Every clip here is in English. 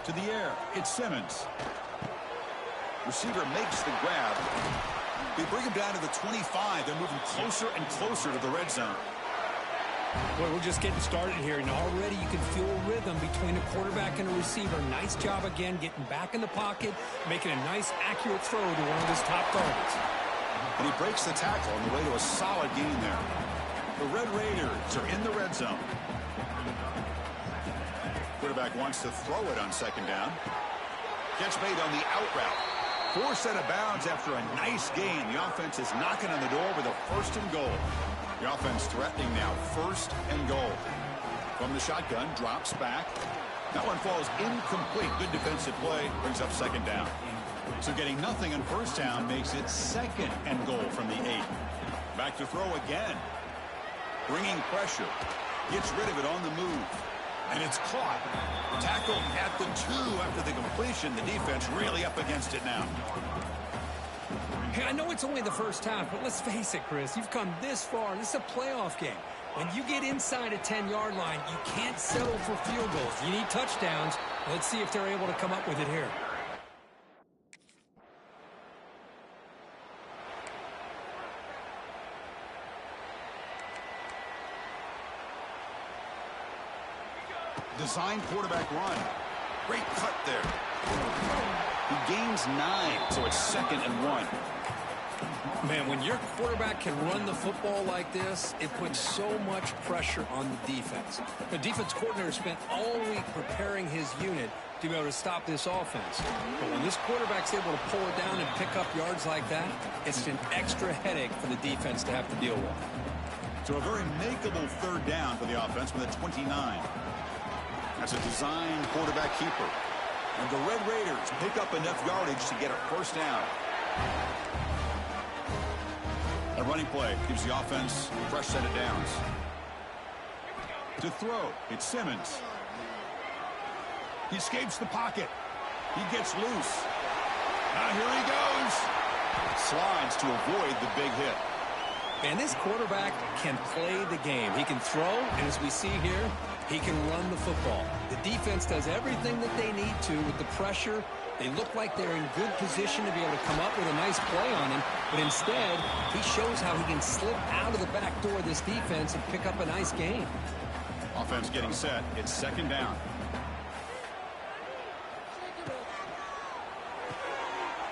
To the air, it's Simmons. Receiver makes the grab. They bring him down to the 25. They're moving closer and closer to the red zone. Boy, we're just getting started here, and already you can feel a rhythm between a quarterback and a receiver. Nice job again getting back in the pocket, making a nice, accurate throw to one of his top targets. And he breaks the tackle on the way to a solid gain there. The Red Raiders are in the red zone. Quarterback wants to throw it on second down. Catch made on the out route. Forced out of bounds after a nice gain. The offense is knocking on the door with a first and goal. The offense threatening now, first and goal. From the shotgun, drops back. That one falls incomplete. Good defensive play, brings up second down. So getting nothing on first down makes it second and goal from the 8. Back to throw again. Bringing pressure. Gets rid of it on the move. And it's caught. Tackled at the 2 after the completion. The defense really up against it now. Hey, I know it's only the first half, but let's face it, Chris. You've come this far. This is a playoff game. When you get inside a 10-yard line, you can't settle for field goals. You need touchdowns. Let's see if they're able to come up with it here. Design quarterback run. Great cut there. He gains 9, so it's second and 1. Man, when your quarterback can run the football like this, it puts so much pressure on the defense. The defense coordinator spent all week preparing his unit to be able to stop this offense. But when this quarterback's able to pull it down and pick up yards like that, it's an extra headache for the defense to have to deal with. So a very makeable third down for the offense with a 29. That's a design quarterback keeper. And the Red Raiders pick up enough yardage to get a first down. A running play gives the offense a fresh set of downs. To throw, it's Simmons. He escapes the pocket. He gets loose. Now here he goes. Slides to avoid the big hit. And this quarterback can play the game. He can throw, and as we see here, he can run the football. The defense does everything that they need to with the pressure. They look like they're in good position to be able to come up with a nice play on him, but instead, he shows how he can slip out of the back door of this defense and pick up a nice gain. Offense getting set. It's second down.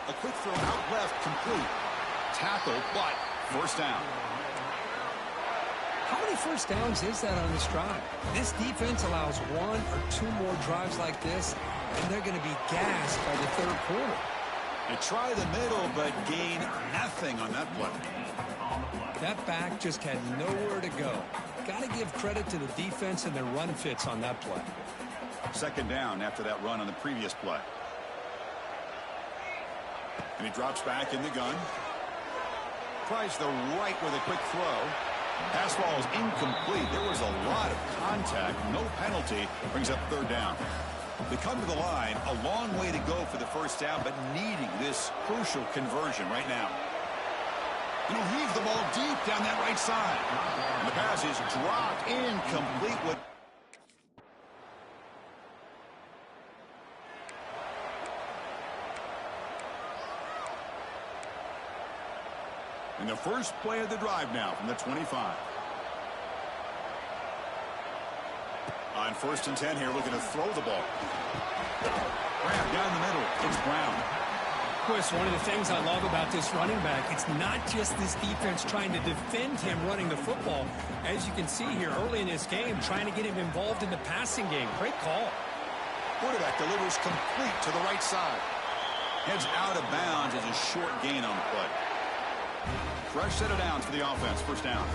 A quick throw out left, complete. Tackle, but first down. How many first downs is that on this drive? This defense allows 1 or 2 more drives like this, and they're going to be gassed by the third quarter. They try the middle, but gain nothing on that play. That back just had nowhere to go. Got to give credit to the defense and their run fits on that play. Second down after that run on the previous play. And he drops back in the gun. Tries the right with a quick throw. Pass ball is incomplete. There was a lot of contact. No penalty. Brings up third down. They come to the line. A long way to go for the first down, but needing this crucial conversion right now. And he'll heave the ball deep down that right side. And the pass is dropped incomplete with... And the first play of the drive now from the 25. On first and 10 here, looking to throw the ball. Grab down the middle. It's Brown. Chris, one of the things I love about this running back, it's not just this defense trying to defend him running the football. As you can see here early in this game, trying to get him involved in the passing game. Great call. Quarterback delivers complete to the right side. Heads out of bounds as a short gain on the play. Fresh set of downs for the offense. First down.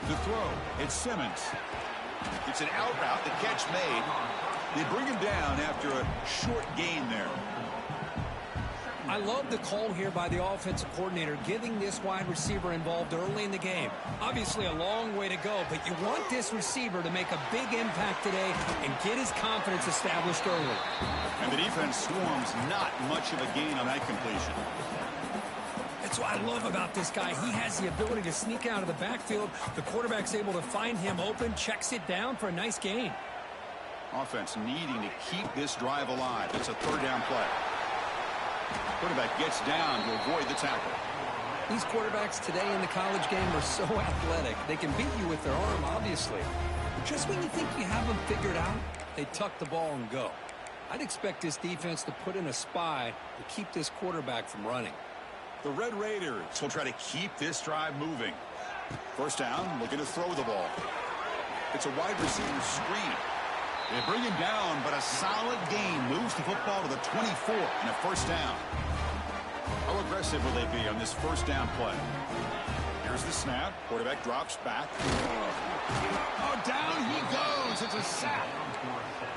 The throw. It's Simmons. It's an out route. The catch made. They bring him down after a short gain there. I love the call here by the offensive coordinator, getting this wide receiver involved early in the game. Obviously a long way to go, but you want this receiver to make a big impact today and get his confidence established early. And the defense swarms not much of a gain on that completion. That's what I love about this guy. He has the ability to sneak out of the backfield. The quarterback's able to find him open, checks it down for a nice gain. Offense needing to keep this drive alive. It's a third down play. Quarterback gets down to avoid the tackle. These quarterbacks today in the college game are so athletic. They can beat you with their arm, obviously. But just when you think you have them figured out, they tuck the ball and go. I'd expect this defense to put in a spy to keep this quarterback from running. The Red Raiders will try to keep this drive moving. First down, looking to throw the ball. It's a wide receiver screen. They bring him down, but a solid gain moves the football to the 24 and a first down. How aggressive will they be on this first down play? Here's the snap. Quarterback drops back. Oh, down he goes. It's a sack.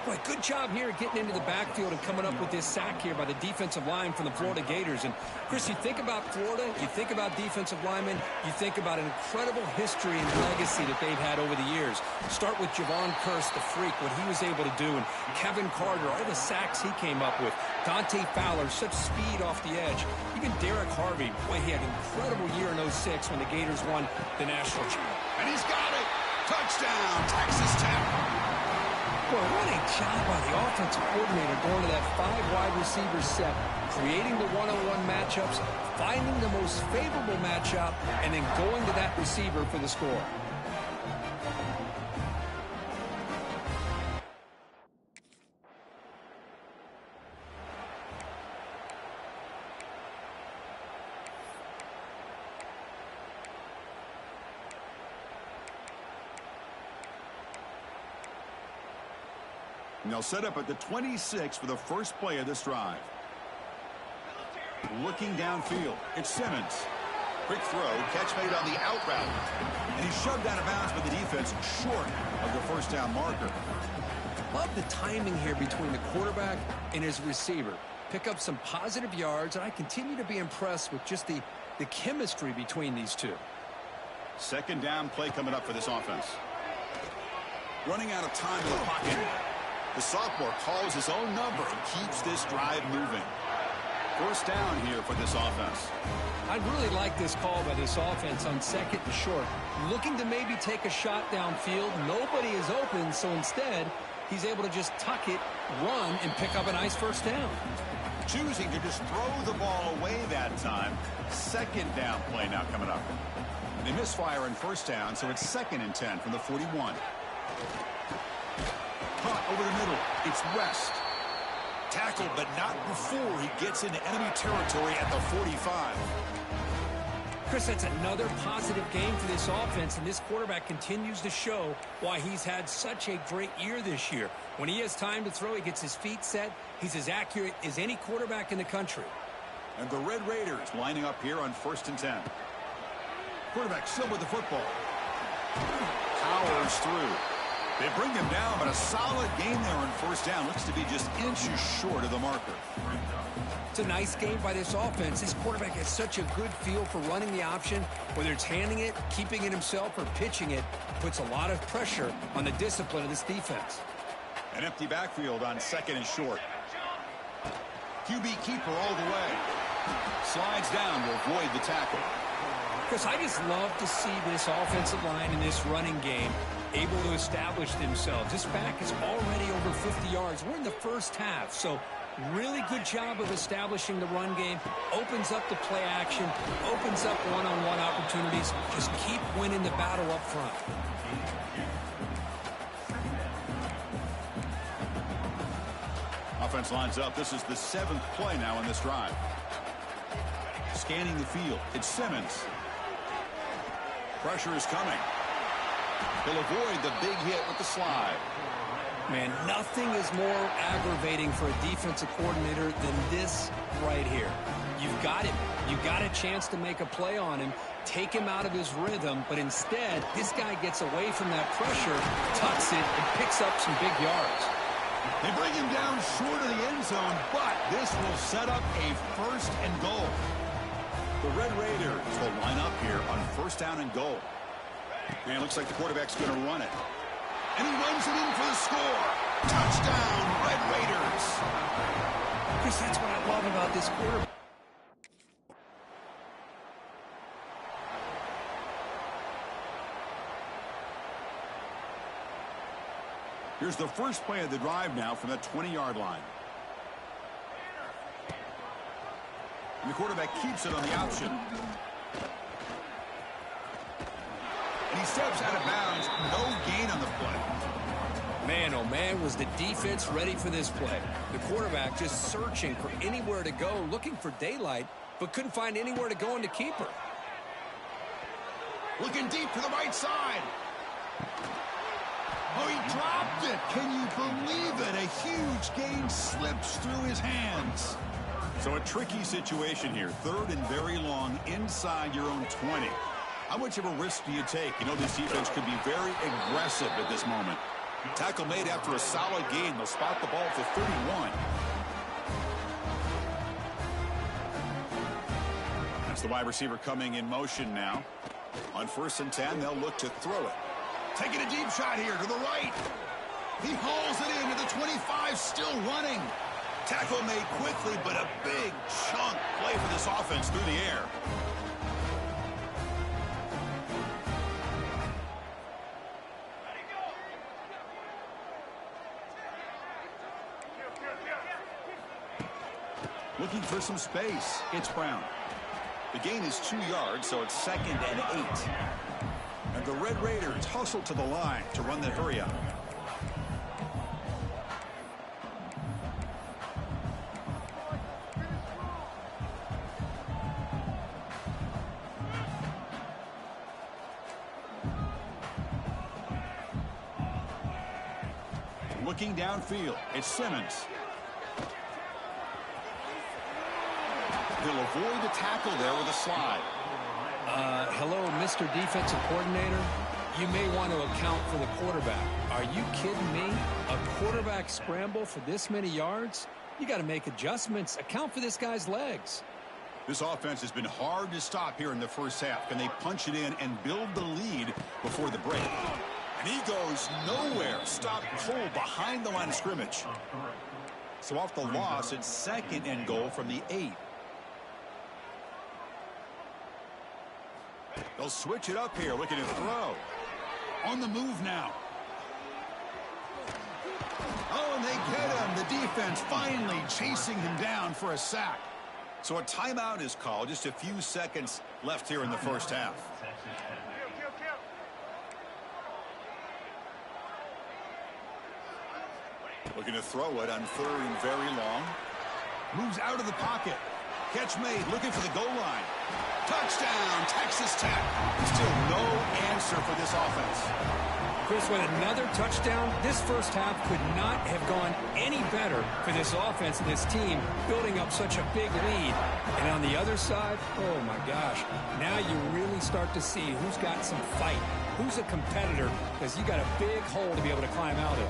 Boy, good job here getting into the backfield and coming up with this sack here by the defensive line from the Florida Gators. And, Chris, you think about Florida, you think about defensive linemen, you think about an incredible history and legacy that they've had over the years. Start with Javon Kearse, the freak, what he was able to do, and Kevin Carter, all the sacks he came up with. Dante Fowler, such speed off the edge. Even Derek Harvey, boy, he had an incredible year in 06 when the Gators won the national championship. And he's got it. Touchdown, Texas Tech. Boy, what a job by the offensive coordinator going to that 5 wide receiver set, creating the one-on-one matchups, finding the most favorable matchup, and then going to that receiver for the score. And they'll set up at the 26 for the first play of this drive. Looking downfield, it's Simmons. Quick throw, catch made on the out route. And he's shoved out of bounds by the defense short of the first down marker. Love the timing here between the quarterback and his receiver. Pick up some positive yards, and I continue to be impressed with just the chemistry between these two. Second down play coming up for this offense. Running out of time in the pocket. The sophomore calls his own number and keeps this drive moving. First down here for this offense. I really like this call by this offense on second and short. Looking to maybe take a shot downfield. Nobody is open, so instead, he's able to just tuck it, run, and pick up a nice first down. Choosing to just throw the ball away that time. Second down play now coming up. They misfire in first down, so it's 2nd and 10 from the 41. Caught over the middle. It's West. Tackled, but not before he gets into enemy territory at the 45. Chris, that's another positive game for this offense, and this quarterback continues to show why he's had such a great year this year. When he has time to throw, he gets his feet set. He's as accurate as any quarterback in the country. And the Red Raiders lining up here on 1st and 10. Quarterback still with the football. Powers through. They bring him down, but a solid game there on first down. Looks to be just inches short of the marker. It's a nice game by this offense. This quarterback has such a good feel for running the option. Whether it's handing it, keeping it himself, or pitching it, puts a lot of pressure on the discipline of this defense. An empty backfield on 2nd and short. QB keeper all the way. Slides down to avoid the tackle. Chris, I just love to see this offensive line in this running game able to establish themselves. This back is already over 50 yards. We're in the first half, so really good job of establishing the run game. Opens up the play action, opens up one-on-one opportunities. Just keep winning the battle up front. Offense lines up. This is the 7th play now in this drive. Scanning the field. It's Simmons. Pressure is coming. He'll avoid the big hit with the slide. Man, nothing is more aggravating for a defensive coordinator than this right here. You've got him. You've got a chance to make a play on him, take him out of his rhythm, but instead, this guy gets away from that pressure, tucks it, and picks up some big yards. They bring him down short of the end zone, but this will set up a 1st and goal. The Red Raiders will line up here on 1st down and goal. And it looks like the quarterback's going to run it. And he runs it in for the score. Touchdown, Red Raiders. Chris, that's what I love about this quarterback. Here's the first play of the drive now from the 20-yard line. And the quarterback keeps it on the option. And he steps out of bounds. No gain on the play. Man, oh man, was the defense ready for this play. The quarterback just searching for anywhere to go, looking for daylight, but couldn't find anywhere to go in the keeper. Looking deep to the right side. Oh, he dropped it. Can you believe it? A huge gain slips through his hands. So a tricky situation here. 3rd and very long inside your own 20. How much of a risk do you take? You know, this defense could be very aggressive at this moment. Tackle made after a solid gain. They'll spot the ball at the 31. That's the wide receiver coming in motion now. On 1st and 10, they'll look to throw it. Taking a deep shot here to the right. He hauls it into the 25, still running. Tackle made quickly, but a big chunk play for this offense through the air. Looking for some space. It's Brown. The gain is 2 yards, so it's 2nd and 8. And the Red Raiders hustle to the line to run the hurry up. Looking downfield, it's Simmons. He'll avoid the tackle there with a slide. Hello, Mr. Defensive Coordinator. You may want to account for the quarterback. Are you kidding me? A quarterback scramble for this many yards? You got to make adjustments. Account for this guy's legs. This offense has been hard to stop here in the first half. Can they punch it in and build the lead before the break? And he goes nowhere. Stopped cold behind the line of scrimmage. So off the loss, it's 2nd and goal from the 8. They'll switch it up here, looking to throw. On the move now. Oh, and they get him. The defense finally chasing him down for a sack. So a timeout is called. Just a few seconds left here in the first half. Looking to throw it on 3rd and very long. Moves out of the pocket. Catch made, looking for the goal line. Touchdown, Texas Tech. Still no answer for this offense. Chris, with another touchdown, this first half could not have gone any better for this offense and this team, building up such a big lead. And on the other side, oh my gosh, now you really start to see who's got some fight, who's a competitor, because you got a big hole to be able to climb out of.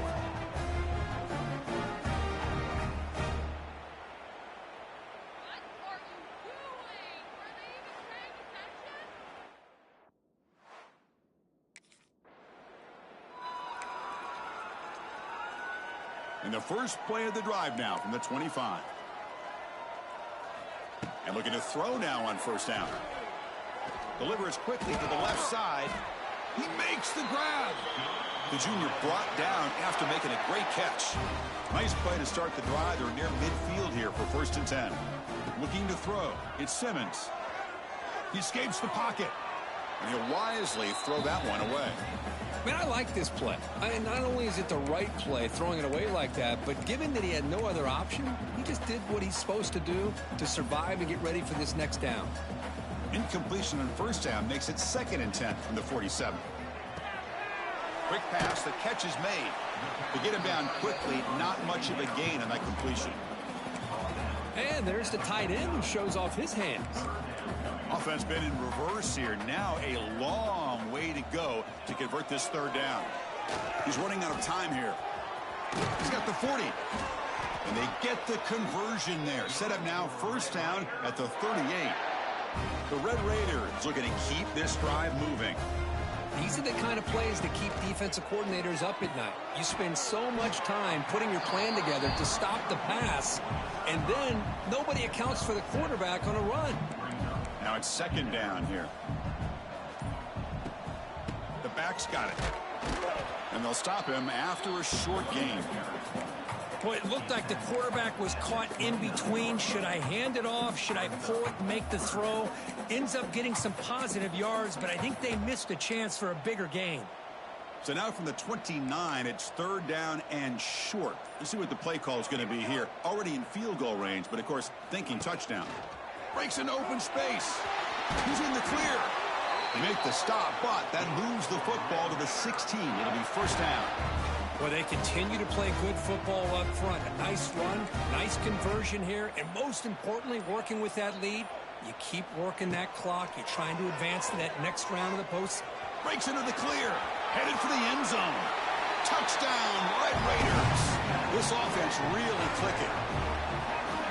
And the first play of the drive now from the 25. And looking to throw now on 1st down. Delivers quickly to the left side. He makes the grab. The junior brought down after making a great catch. Nice play to start the drive. They're near midfield here for 1st and 10. Looking to throw. It's Simmons. He escapes the pocket. And he'll wisely throw that one away. Man, I like this play. Not only is it the right play, throwing it away like that, but given that he had no other option, he just did what he's supposed to do to survive and get ready for this next down. Incompletion on 1st down makes it 2nd and 10 from the 47. Quick pass, the catch is made. To get him down quickly, not much of a gain on that completion. And there's the tight end who shows off his hands. Offense been in reverse here. Now a long way to go to convert this 3rd down. He's running out of time here. He's got the 40. And they get the conversion there. Set up now 1st down at the 38. The Red Raiders looking to keep this drive moving. These are the kind of plays that keep defensive coordinators up at night. You spend so much time putting your plan together to stop the pass, and then nobody accounts for the quarterback on a run. Now it's 2nd down here. The halfback's got it. And they'll stop him after a short gain. Boy, it looked like the quarterback was caught in between. Should I hand it off? Should I pull it and make the throw? Ends up getting some positive yards, but I think they missed a chance for a bigger gain. So now from the 29, it's 3rd down and short. Let's see what the play call is going to be here. Already in field goal range, but of course, thinking touchdown. Breaks into open space. He's in the clear. They make the stop, but that moves the football to the 16. It'll be 1st down. Well, they continue to play good football up front. A nice run, nice conversion here, and most importantly, working with that lead. You keep working that clock. You're trying to advance to that next round of the post. Breaks into the clear. Headed for the end zone. Touchdown, Red Raiders. This offense really clicking.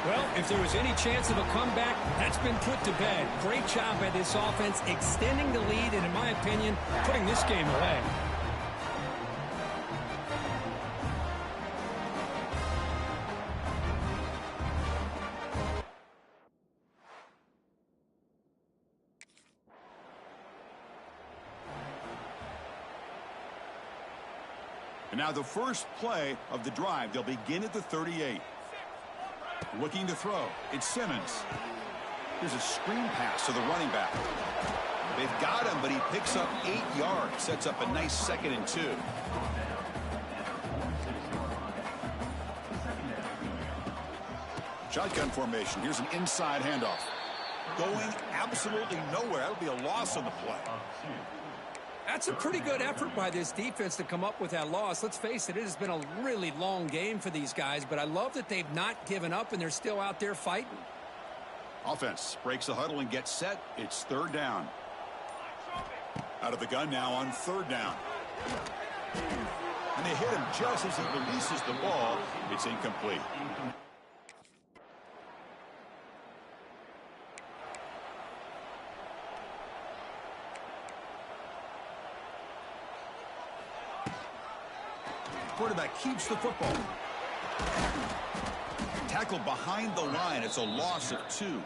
Well, if there was any chance of a comeback, that's been put to bed. Great job by this offense extending the lead and, in my opinion, putting this game away. And now the first play of the drive. They'll begin at the 38. Looking to throw. It's Simmons. Here's a screen pass to the running back. They've got him, but he picks up 8 yards. Sets up a nice 2nd and 2. Shotgun formation. Here's an inside handoff. Going absolutely nowhere. That'll be a loss on the play. That's a pretty good effort by this defense to come up with that loss. Let's face it, it has been a really long game for these guys, but I love that they've not given up and they're still out there fighting. Offense breaks the huddle and gets set. It's 3rd down. Out of the gun now on 3rd down. And they hit him just as he releases the ball. It's incomplete. Quarterback keeps the football. Tackled behind the line. It's a loss of 2.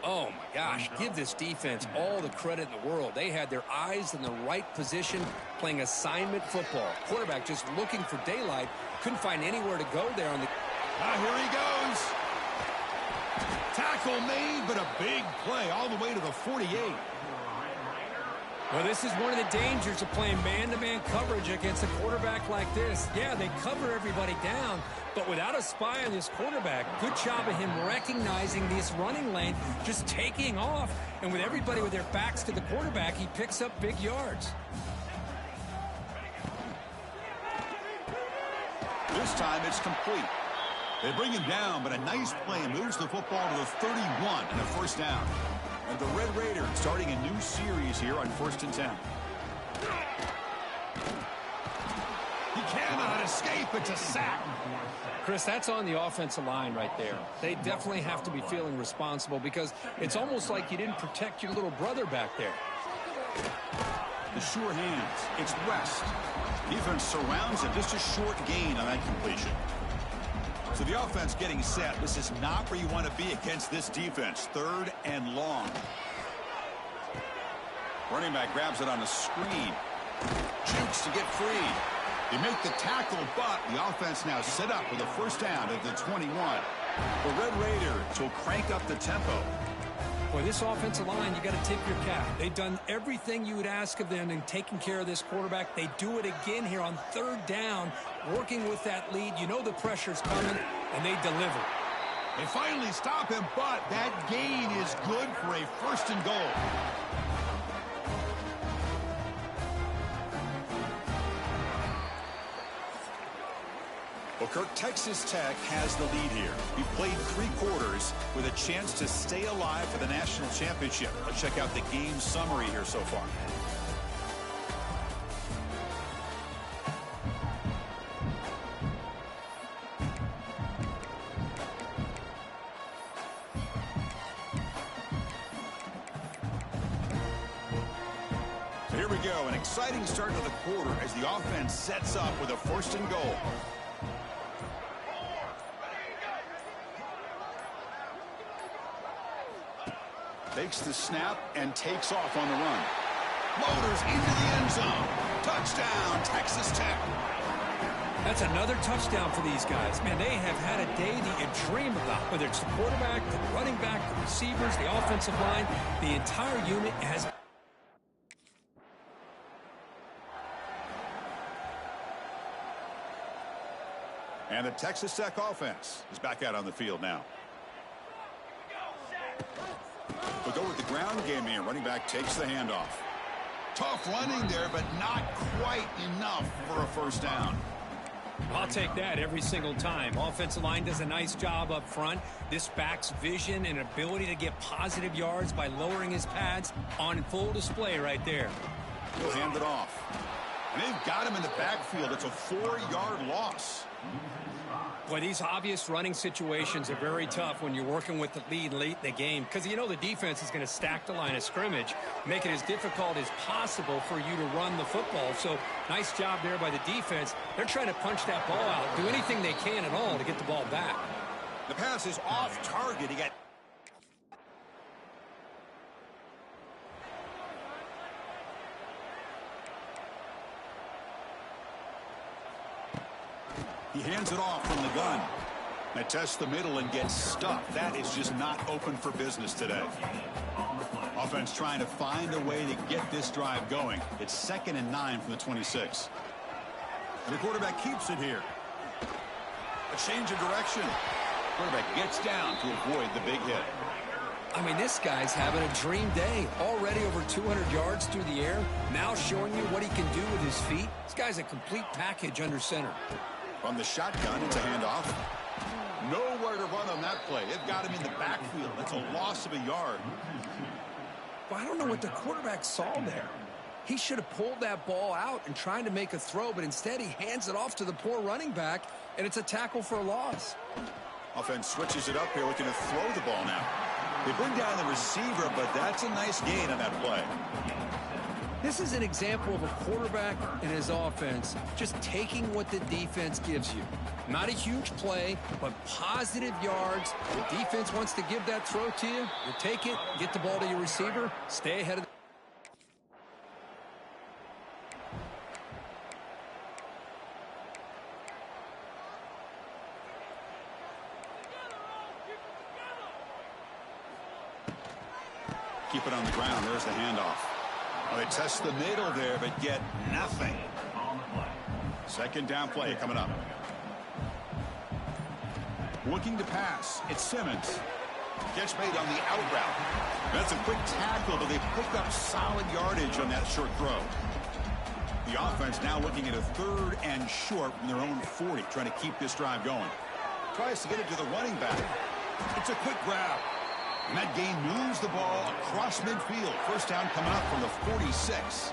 Oh, my gosh. Give this defense all the credit in the world. They had their eyes in the right position playing assignment football. Quarterback just looking for daylight. Couldn't find anywhere to go there on the... Here he goes. Tackle made, but a big play all the way to the 48. Well, this is one of the dangers of playing man-to-man coverage against a quarterback like this. Yeah, they cover everybody down, but without a spy on this quarterback, good job of him recognizing this running lane, just taking off, and with everybody with their backs to the quarterback, he picks up big yards. This time it's complete. They bring him down, but a nice play moves the football to the 31 and a 1st down. And the Red Raiders starting a new series here on 1st and 10. He cannot escape. It's a sack. Chris, that's on the offensive line right there. They definitely have to be feeling responsible because it's almost like you didn't protect your little brother back there. The sure hands. It's West. Defense surrounds him. Just a short gain on that completion. So the offense getting set. This is not where you want to be against this defense. 3rd and long. Running back grabs it on the screen. Jukes to get free. They make the tackle, but the offense now set up with a 1st down at the 21. The Red Raiders will crank up the tempo. Boy, this offensive line, you got to tip your cap. They've done everything you would ask of them in taking care of this quarterback. They do it again here on 3rd down, working with that lead. You know the pressure's coming, and they deliver. They finally stop him, but that gain is good for a 1st and goal. Well, Kirk, Texas Tech has the lead here. We played 3 quarters with a chance to stay alive for the national championship. Let's check out the game summary here so far. So here we go, an exciting start to the quarter as the offense sets up with a 1st and goal. Takes the snap and takes off on the run. Motors into the end zone. Touchdown, Texas Tech. That's another touchdown for these guys. Man, they have had a day that you dream about. Whether it's the quarterback, the running back, the receivers, the offensive line, the entire unit has... And the Texas Tech offense is back out on the field now. We'll go with the ground game here. Running back takes the handoff. Tough running there, but not quite enough for a first down. I'll take that every single time. Offensive line does a nice job up front. This back's vision and ability to get positive yards by lowering his pads on full display right there. He'll hand it off. And they've got him in the backfield. It's a 4-yard loss. Boy, these obvious running situations are very tough when you're working with the lead late in the game because you know the defense is going to stack the line of scrimmage, make it as difficult as possible for you to run the football. So nice job there by the defense. They're trying to punch that ball out, do anything they can at all to get the ball back. The pass is off target. He got... He hands it off from the gun. They test the middle and get stuffed. That is just not open for business today. Offense trying to find a way to get this drive going. It's 2nd and 9 from the 26. And the quarterback keeps it here. A change of direction. Quarterback gets down to avoid the big hit. I mean, this guy's having a dream day. Already over 200 yards through the air. Now showing you what he can do with his feet. This guy's a complete package under center. From the shotgun, it's a handoff. Nowhere to run on that play. They've got him in the backfield. That's a loss of a yard. Well, I don't know what the quarterback saw there. He should have pulled that ball out and tried to make a throw, but instead he hands it off to the poor running back, and it's a tackle for a loss. Offense switches it up here, looking to throw the ball now. They bring down the receiver, but that's a nice gain on that play. This is an example of a quarterback and his offense just taking what the defense gives you. Not a huge play, but positive yards. The defense wants to give that throw to you. You take it, get the ball to your receiver, stay ahead of the... Keep it on the ground. There's the handoff. Well, they test the middle there, but get nothing. 2nd down play coming up. Looking to pass. It's Simmons. Catch made on the out route. That's a quick tackle, but they pick up solid yardage on that short throw. The offense now looking at a 3rd and short from their own 40, trying to keep this drive going. Tries to get it to the running back. It's a quick grab. And that gain moves the ball across midfield. First down coming up from the 46.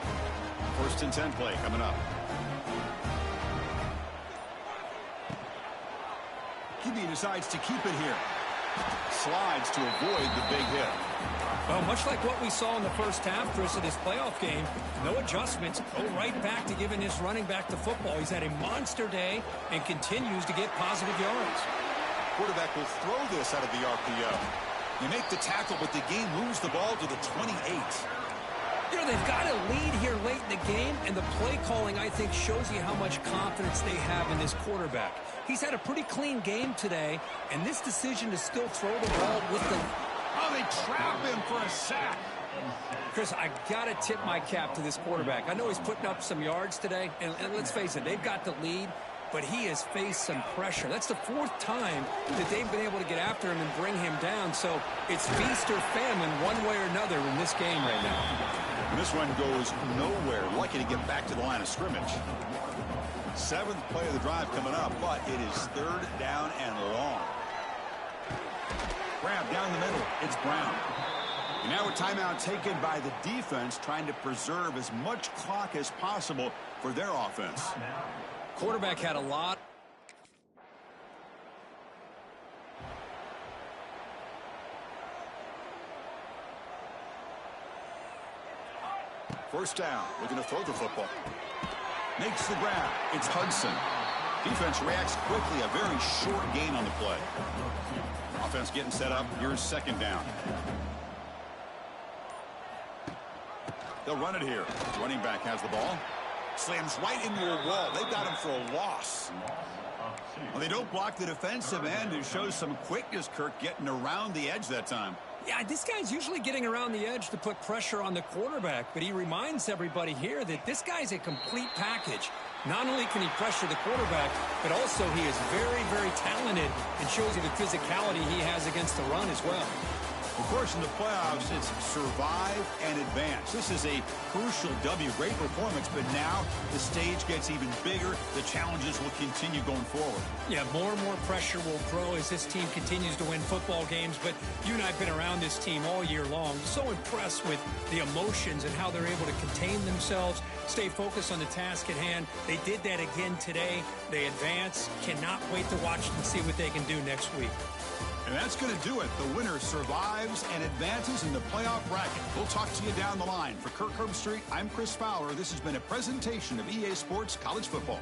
1st and 10 play coming up. QB decides to keep it here. Slides to avoid the big hit. Well, much like what we saw in the first half, Chris, of this playoff game, no adjustments, go right back to giving his running back the football. He's had a monster day and continues to get positive yards. Quarterback will throw this out of the RPO. You make the tackle, but the game moves the ball to the 28. You know, they've got a lead here late in the game, and the play calling, I think, shows you how much confidence they have in this quarterback. He's had a pretty clean game today, and this decision to still throw the ball with the... Oh, they trap him for a sack. Chris, I got to tip my cap to this quarterback. I know he's putting up some yards today, and let's face it, they've got the lead, but he has faced some pressure. That's the 4th time that they've been able to get after him and bring him down. So it's feast or famine one way or another in this game right now. And this one goes nowhere. Lucky to get back to the line of scrimmage. 7th play of the drive coming up, but it is 3rd down and long. Grab down the middle. It's Brown. And now a timeout taken by the defense, trying to preserve as much clock as possible for their offense. Quarterback had a lot. First down, looking to throw the football. Makes the grab. It's Hudson. Defense reacts quickly. A very short gain on the play. Offense getting set up. Here's 2nd down. They'll run it here. Running back has the ball. Slams right into a wall. They've got him for a loss. Well, they don't block the defensive end. It shows some quickness, Kirk, getting around the edge that time. Yeah, this guy's usually getting around the edge to put pressure on the quarterback, but he reminds everybody here that this guy's a complete package. Not only can he pressure the quarterback, but also he is very, very talented and shows you the physicality he has against the run as well. Of course, in the playoffs, it's survive and advance. This is a crucial W. Great performance, but now the stage gets even bigger. The challenges will continue going forward. Yeah, more and more pressure will grow as this team continues to win football games, but you and I have been around this team all year long. So impressed with the emotions and how they're able to contain themselves, stay focused on the task at hand. They did that again today. They advance. Cannot wait to watch and see what they can do next week. And that's going to do it. The winner survives and advances in the playoff bracket. We'll talk to you down the line. For Kirk Herbstreit, I'm Chris Fowler. This has been a presentation of EA Sports College Football.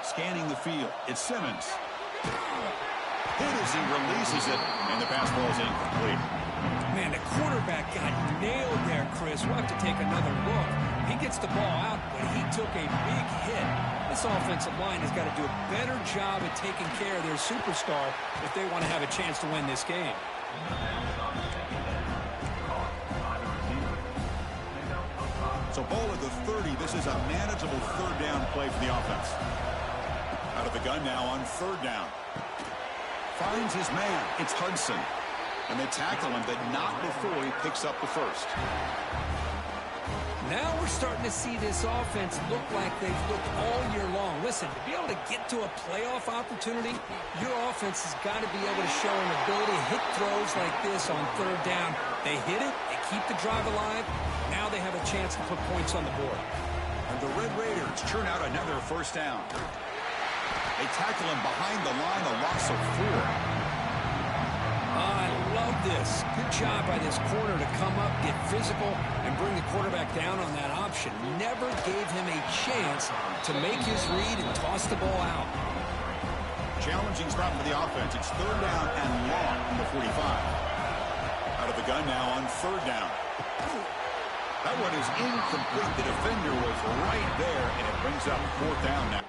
Scanning the field. It's Simmons. Hit as he releases it, and the pass ball is incomplete. Man, the quarterback got nailed there, Chris. We'll have to take another look. He gets the ball out, but he took a big hit. This offensive line has got to do a better job at taking care of their superstar if they want to have a chance to win this game. So ball at the 30. This is a manageable third down play for the offense. Out of the gun now on third down. Finds his man. It's Hudson. And they tackle him, but not before he picks up the first. Now we're starting to see this offense look like they've looked all year long. Listen, to be able to get to a playoff opportunity, your offense has got to be able to show an ability to hit throws like this on third down. They hit it, they keep the drive alive. Now they have a chance to put points on the board. And the Red Raiders churn out another first down. They tackle him behind the line, a loss of 4. I love this. Good job by this corner to come up, get physical, and bring the quarterback down on that option. Never gave him a chance to make his read and toss the ball out. Challenging spot for the offense. It's third down and long from the 45. Out of the gun now on third down. That one is incomplete. The defender was right there, and it brings up fourth down now.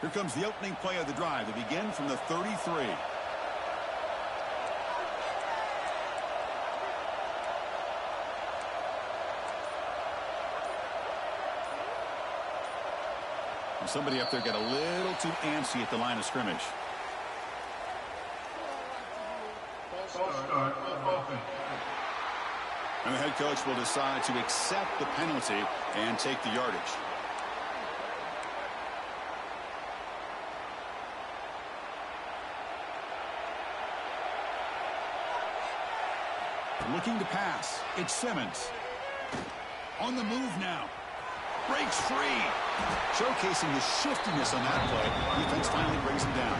Here comes the opening play of the drive. They begin from the 33. And somebody up there got a little too antsy at the line of scrimmage. And the head coach will decide to accept the penalty and take the yardage. Looking to pass. It's Simmons. On the move now. Breaks free. Showcasing the shiftiness on that play. Defense finally brings him down.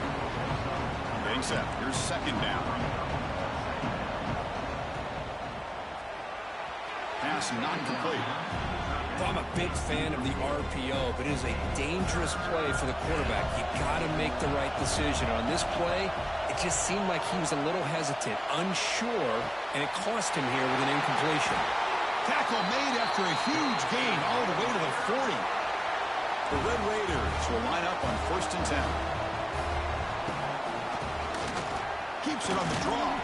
Getting set. Here's second down. Pass not complete. I'm a big fan of the RPO, but it is a dangerous play for the quarterback. You got to make the right decision. On this play, it just seemed like he was a little hesitant, unsure, and it cost him here with an incompletion. Tackle made after a huge gain all the way to the 40. The Red Raiders will line up on 1st and 10. Keeps it on the draw.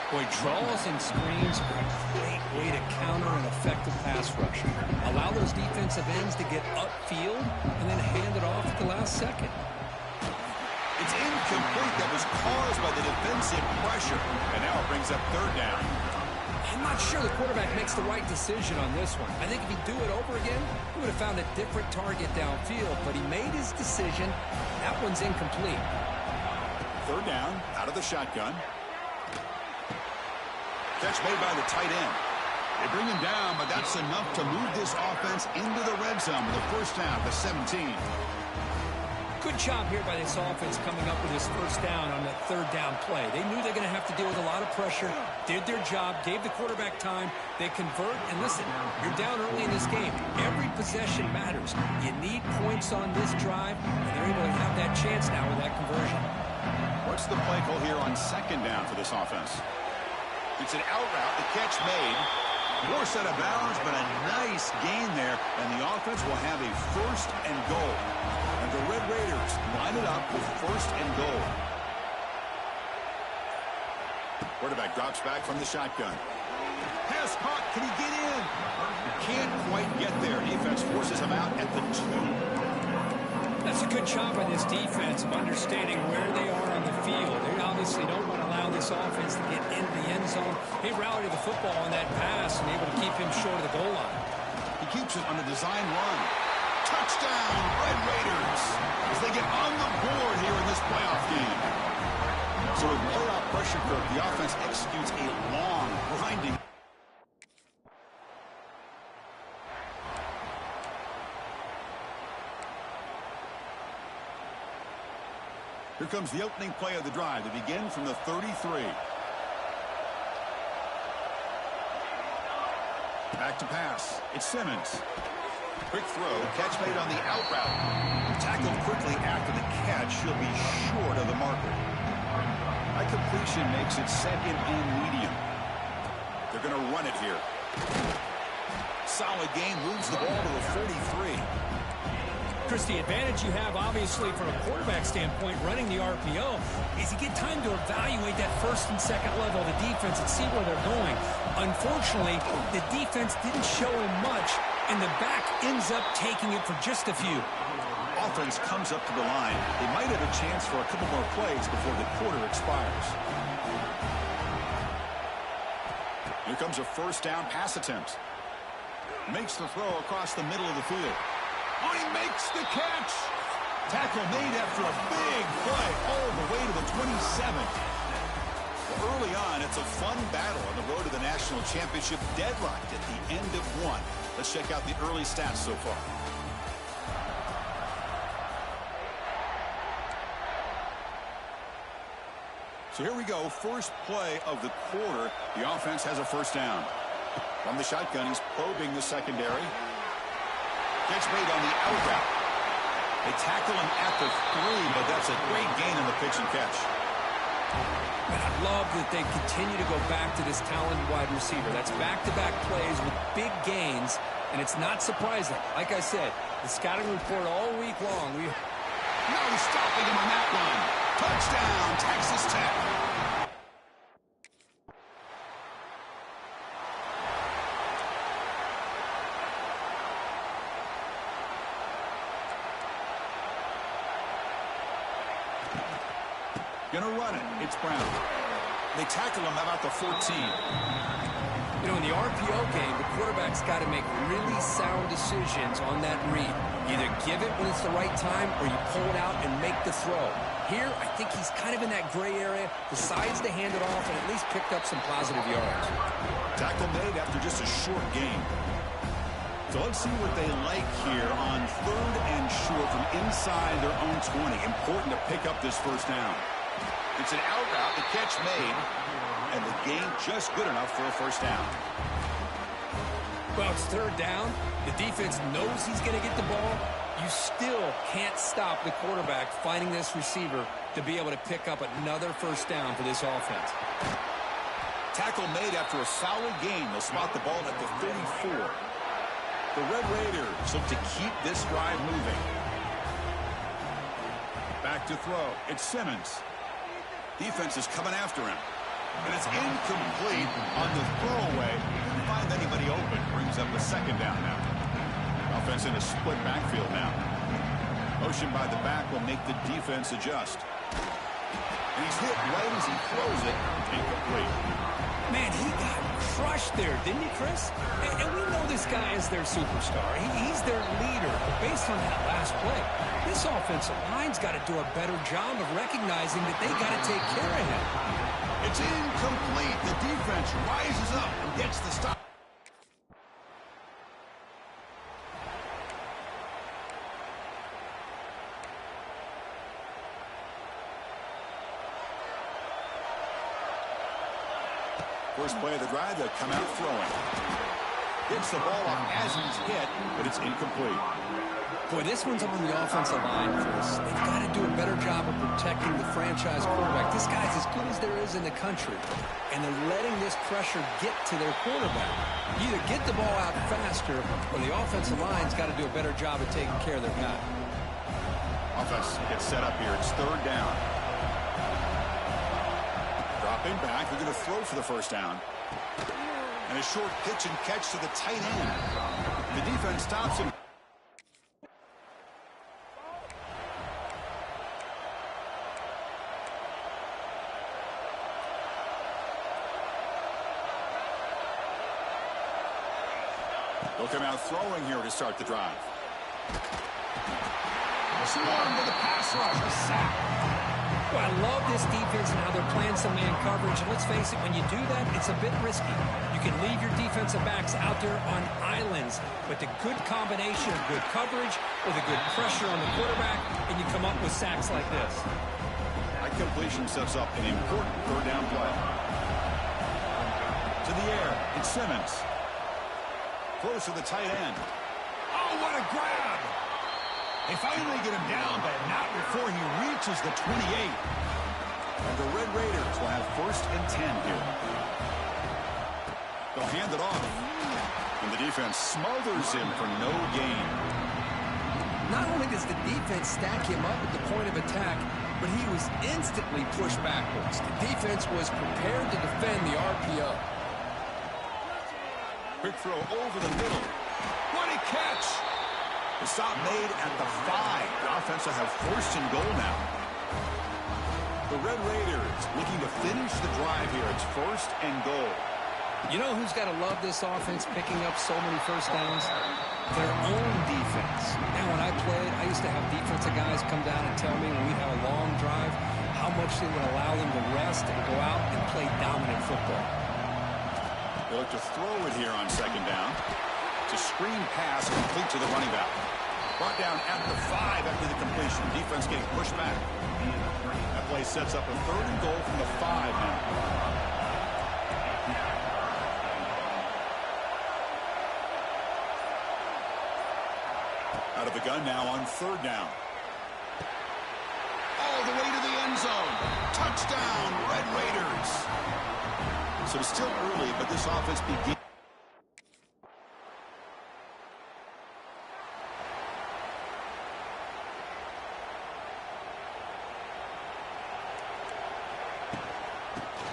Boy, draws and screens are a great way to counter an effective pass rush. Allow those defensive ends to get upfield and then hand it off at the last second. It's incomplete. That was caused by the defensive pressure. And now it brings up third down. I'm not sure the quarterback makes the right decision on this one. I think if he'd do it over again, he would have found a different target downfield. But he made his decision. That one's incomplete. Third down, out of the shotgun. Catch made by the tight end. They bring him down, but that's enough to move this offense into the red zone with a first down to 17. Good job here by this offense coming up with this first down on that third down play. They knew they're going to have to deal with a lot of pressure, did their job, gave the quarterback time. They convert, and listen, you're down early in this game. Every possession matters. You need points on this drive, and they're able to have that chance now with that conversion. What's the play call here on second down for this offense? It's an out route, the catch made. More set of bounds, but a nice gain there, and the offense will have a first and goal. And the Red Raiders line it up with first and goal. Quarterback drops back from the shotgun. Pass caught, can he get in? Can't quite get there. Defense forces him out at the 2. That's a good job by this defense of understanding where they are on the field. They obviously don't want to allow this offense to get into the end zone. He rallied the football on that pass and able to keep him short of the goal line. He keeps it on a design run. Touchdown, Red Raiders, as they get on the board here in this playoff game. So with blowout pressure curve, the offense executes a long, grinding. Here comes the opening play of the drive. They begin from the 33. Back to pass. It's Simmons. Quick throw. Catch made on the out route. Tackled quickly after the catch. She'll be short of the marker. That completion makes it second and medium. They're going to run it here. Solid gain. Moves the ball to the 43. Chris, the advantage you have, obviously, from a quarterback standpoint, running the RPO, is you get time to evaluate that first and second level of the defense and see where they're going. Unfortunately, the defense didn't show him much, and the back ends up taking it for just a few. Offense comes up to the line. They might have a chance for a couple more plays before the quarter expires. Here comes a first down pass attempt. Makes the throw across the middle of the field. Oh, he makes the catch. Tackle made after a big play all the way to the 27th. Well, early on, it's a fun battle on the road to the national championship, deadlocked at the end of one. Let's check out the early stats so far. So here we go. First play of the quarter. The offense has a first down. From the shotgun, he's probing the secondary. Catch made on the out route. They tackle him at the 3, but that's a great gain in the pitch and catch. And I love that they continue to go back to this talented wide receiver. That's back-to-back plays with big gains, and it's not surprising. Like I said, the scouting report all week long. No stopping him on that one. Touchdown, Texas Tech. Gonna run it. It's Brown. They tackle him about the 14. You know, in the RPO game, the quarterback's got to make really sound decisions on that read. Either give it when it's the right time or you pull it out and make the throw. Here, I think he's kind of in that gray area, decides to hand it off, and at least picked up some positive yards. Tackle made after just a short gain. So let's see what they like here on 3rd and short from inside their own 20. Important to pick up this first down. It's an out route, the catch made, and the gain just good enough for a first down. Well, it's 3rd down. The defense knows he's going to get the ball. You still can't stop the quarterback finding this receiver to be able to pick up another first down for this offense. Tackle made after a solid gain. They'll spot the ball at the 34. The Red Raiders look to keep this drive moving. Back to throw. It's Simmons. Defense is coming after him. And it's incomplete on the throwaway. Didn't find anybody open. Brings up a second down now. Offense in a split backfield now. Motion by the back will make the defense adjust. And he's hit right as he throws it. Incomplete. Man, he got crushed there, didn't he, Chris? And we know this guy is their superstar. He's their leader. But based on that last play, this offensive line's got to do a better job of recognizing that they got to take care of him. It's incomplete. The defense rises up and gets the stop. First play of the drive, they'll come out throwing. Gets the ball off as he's hit, but it's incomplete. Boy, this one's on the offensive line, Chris. They've got to do a better job of protecting the franchise quarterback. This guy's as good as there is in the country, and they're letting this pressure get to their quarterback. You either get the ball out faster, or the offensive line's got to do a better job of taking care of their guy. Offense gets set up here. It's 3rd down. Dropping back. They're going to throw for the first down. And a short pitch and catch to the tight end. The defense stops him. They'll come out throwing here to start the drive. Swarm with a pass rush, a sack. Well, I love this defense and how they're playing some man coverage. And let's face it, when you do that, it's a bit risky. You can leave your defensive backs out there on islands, but the good combination of good coverage with a good pressure on the quarterback, and you come up with sacks like this. That completion sets up an important 3rd down play. To the air, it's Simmons. Throws to the tight end. Oh, what a grab! They finally get him down, but not before he reaches the 28. And the Red Raiders will have 1st and 10 here. They'll hand it off. And the defense smothers him for no gain. Not only does the defense stack him up at the point of attack, but he was instantly pushed backwards. The defense was prepared to defend the RPO. Quick throw over the middle. What a catch! The stop made at the 5. The offense will have 1st and goal now. The Red Raiders looking to finish the drive here. It's 1st and goal. You know who's got to love this offense picking up so many first downs? Their own defense. And when I played, I used to have defensive guys come down and tell me when we had a long drive how much they would allow them to rest and go out and play dominant football. They look to throw it here on 2nd down. It's a screen pass complete to the running back. Brought down at the 5 after the completion. Defense getting pushed back. That play sets up a 3rd and goal from the 5 now. Out of the gun now on 3rd down. All the way to the end zone. Touchdown, Red Raiders. So it's still early, but this offense begins.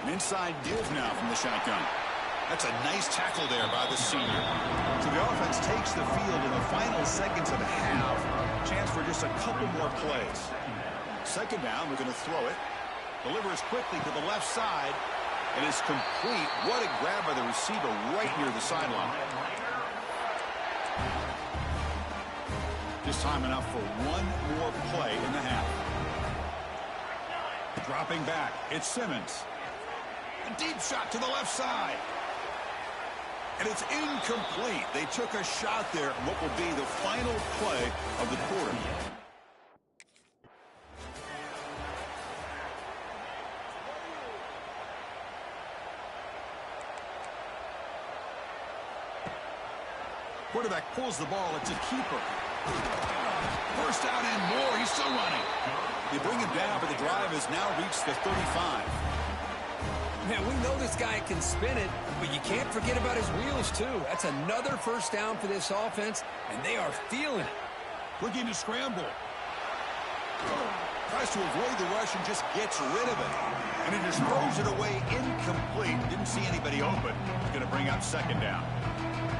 An inside give now from the shotgun. That's a nice tackle there by the senior. So the offense takes the field in the final seconds of the half. Chance for just a couple more plays. 2nd down, we're going to throw it. Delivers quickly to the left side. And it's complete. What a grab by the receiver right near the sideline. Just time enough for one more play in the half. Dropping back, it's Simmons. A deep shot to the left side. And it's incomplete. They took a shot there, what will be the final play of the quarter. Quarterback pulls the ball. It's a keeper. First out and more. He's still running. They bring him down, but the drive has now reached the 35. Man, we know this guy can spin it, but you can't forget about his wheels, too. That's another 1st down for this offense, and they are feeling it. Looking to scramble. Tries to avoid the rush and just gets rid of it. And he just throws it away incomplete. Didn't see anybody open. He's going to bring up 2nd down.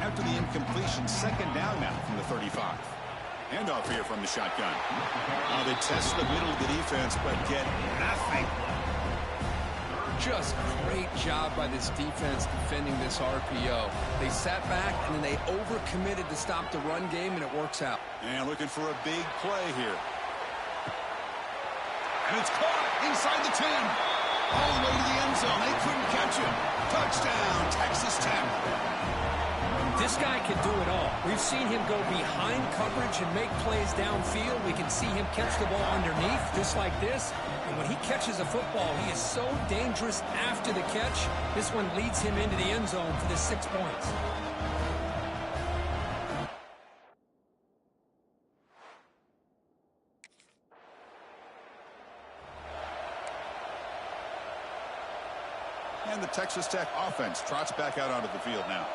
After the incompletion, 2nd down now from the 35. Handoff here from the shotgun. Now they test the middle of the defense, but get nothing. Just great job by this defense defending this RPO. They sat back, and then they overcommitted to stop the run game, and it works out. And looking for a big play here. And it's caught inside the 10. All the way to the end zone. They couldn't catch him. Touchdown, Texas Tech. This guy can do it all. We've seen him go behind coverage and make plays downfield. We can see him catch the ball underneath, just like this. And when he catches a football, he is so dangerous after the catch. This one leads him into the end zone for the 6 points. And the Texas Tech offense trots back out onto the field now.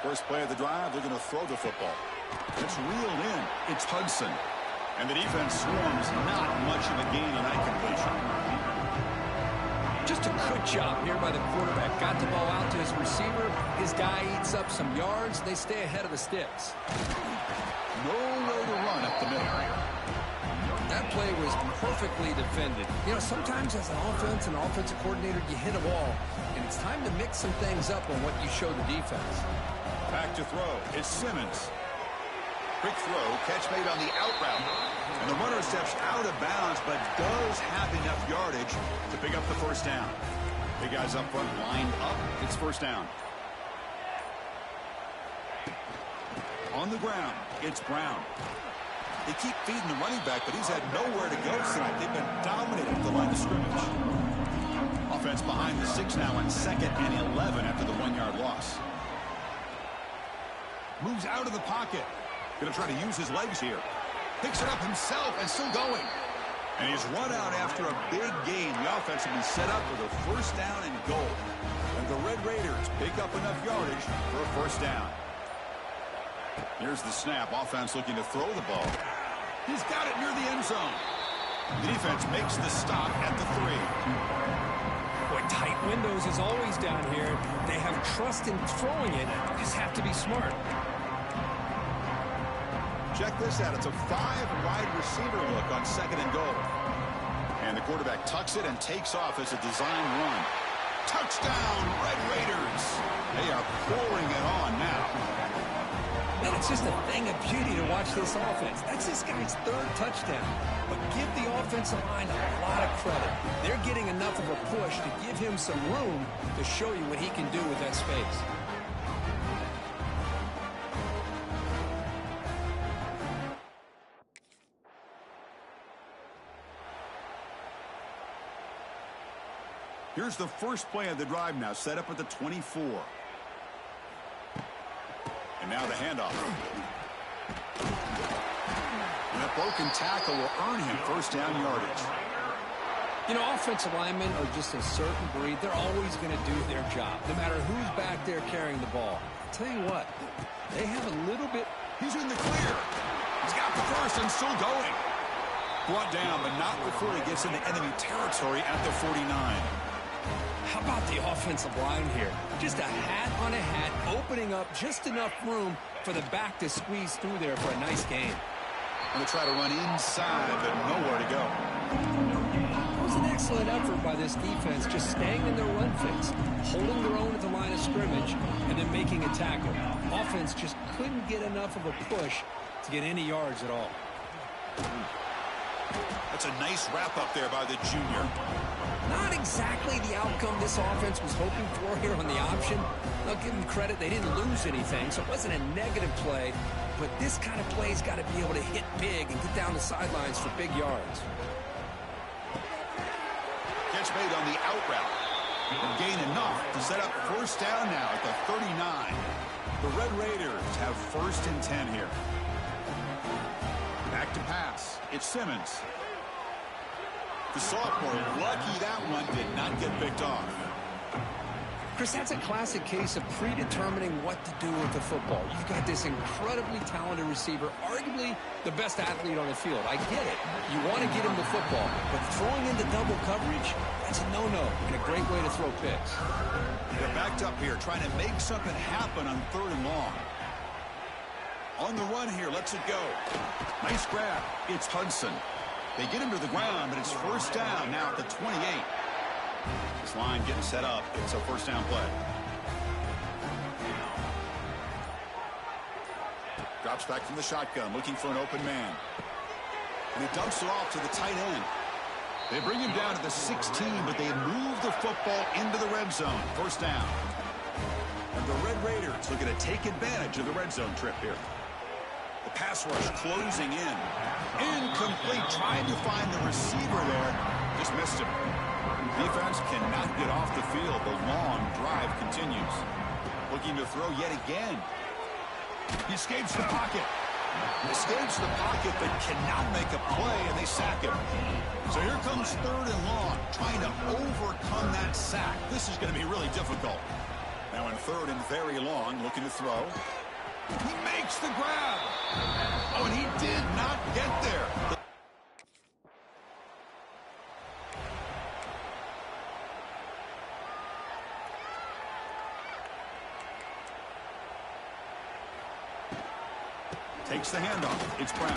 First play of the drive, they're going to throw the football. It's reeled in. It's Hudson. And the defense swarms not much of a gain on that completion. Just a good job here by the quarterback. Got the ball out to his receiver. His guy eats up some yards. They stay ahead of the sticks. Nowhere to run up the middle. That play was perfectly defended. You know, sometimes as an offense and offensive coordinator, you hit a wall, and it's time to mix some things up on what you show the defense. Back to throw. It's Simmons. Quick throw. Catch made on the out route. And the runner steps out of bounds, but does have enough yardage to pick up the first down. Big guys up front lined up. It's first down. On the ground, it's Brown. They keep feeding the running back, but he's had nowhere to go tonight. They've been dominating the line of scrimmage. Offense behind the 6 now on 2nd and 11 after the 1-yard loss. Moves out of the pocket. Going to try to use his legs here. Picks it up himself and still going. And he's run out after a big gain. The offense will be set up with a first down and goal. And the Red Raiders pick up enough yardage for a first down. Here's the snap. Offense looking to throw the ball. He's got it near the end zone. The defense makes the stop at the 3. Boy, tight windows is always down here. They have trust in throwing it. Just have to be smart. Check this out. It's a 5-wide receiver look on second and goal. And the quarterback tucks it and takes off as a design run. Touchdown, Red Raiders. They are pouring it on now. And it's just a thing of beauty to watch this offense. That's this guy's 3rd touchdown. But give the offensive line a lot of credit. They're getting enough of a push to give him some room to show you what he can do with that space. Here's the first play of the drive now, set up at the 24. And now the handoff. And that broken tackle will earn him first down yardage. You know, offensive linemen are just a certain breed. They're always going to do their job, no matter who's back there carrying the ball. I'll tell you what, they have a little bit. He's in the clear. He's got the first and still going. Brought down, but not before he gets into enemy territory at the 49. How about the offensive line here? Just a hat on a hat, opening up just enough room for the back to squeeze through there for a nice gain. Going to try to run inside, but nowhere to go. It was an excellent effort by this defense, just staying in their run fix, holding their own at the line of scrimmage, and then making a tackle. Offense just couldn't get enough of a push to get any yards at all. That's a nice wrap-up there by the junior. Not exactly the outcome this offense was hoping for here on the option. I'll give them credit, they didn't lose anything, so it wasn't a negative play. But this kind of play's got to be able to hit big and get down the sidelines for big yards. Catch made on the out route. And gain enough to set up first down now at the 39. The Red Raiders have first and 10 here. Back to pass. It's Simmons. The sophomore, lucky that one did not get picked off. Chris, that's a classic case of predetermining what to do with the football. You've got this incredibly talented receiver, arguably the best athlete on the field. I get it. You want to get him the football, but throwing into double coverage, that's a no-no and a great way to throw picks. They're backed up here, trying to make something happen on 3rd and long. On the run here, lets it go. Nice grab. It's Hudson. They get him to the ground, but it's first down now at the 28. This line getting set up. It's a first down play. Drops back from the shotgun, looking for an open man. And he dumps it off to the tight end. They bring him down to the 16, but they move the football into the red zone. First down. And the Red Raiders looking to take advantage of the red zone trip here. The pass rush closing in. Incomplete. Trying to find the receiver there. Just missed him. Defense cannot get off the field. The long drive continues. Looking to throw yet again. He escapes the pocket. Escapes the pocket, but cannot make a play, and they sack him. So here comes 3rd and long. Trying to overcome that sack. This is going to be really difficult. Now in 3rd and very long, looking to throw. He makes the grab. Oh, and he did not get there. Takes the handoff. It's Brown.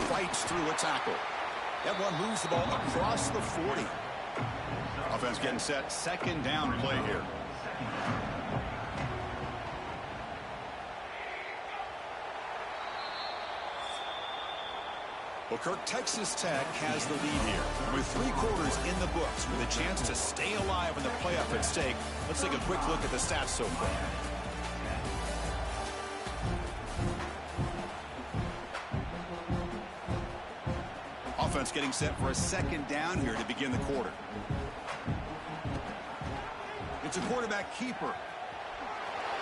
Fights through a tackle. That one moves the ball across the 40. Offense getting set. Second down play here. Well, Kirk, Texas Tech has the lead here. With 3 quarters in the books, with a chance to stay alive in the playoff at stake. Let's take a quick look at the stats so far. Offense getting set for a second down here to begin the quarter. It's a quarterback keeper.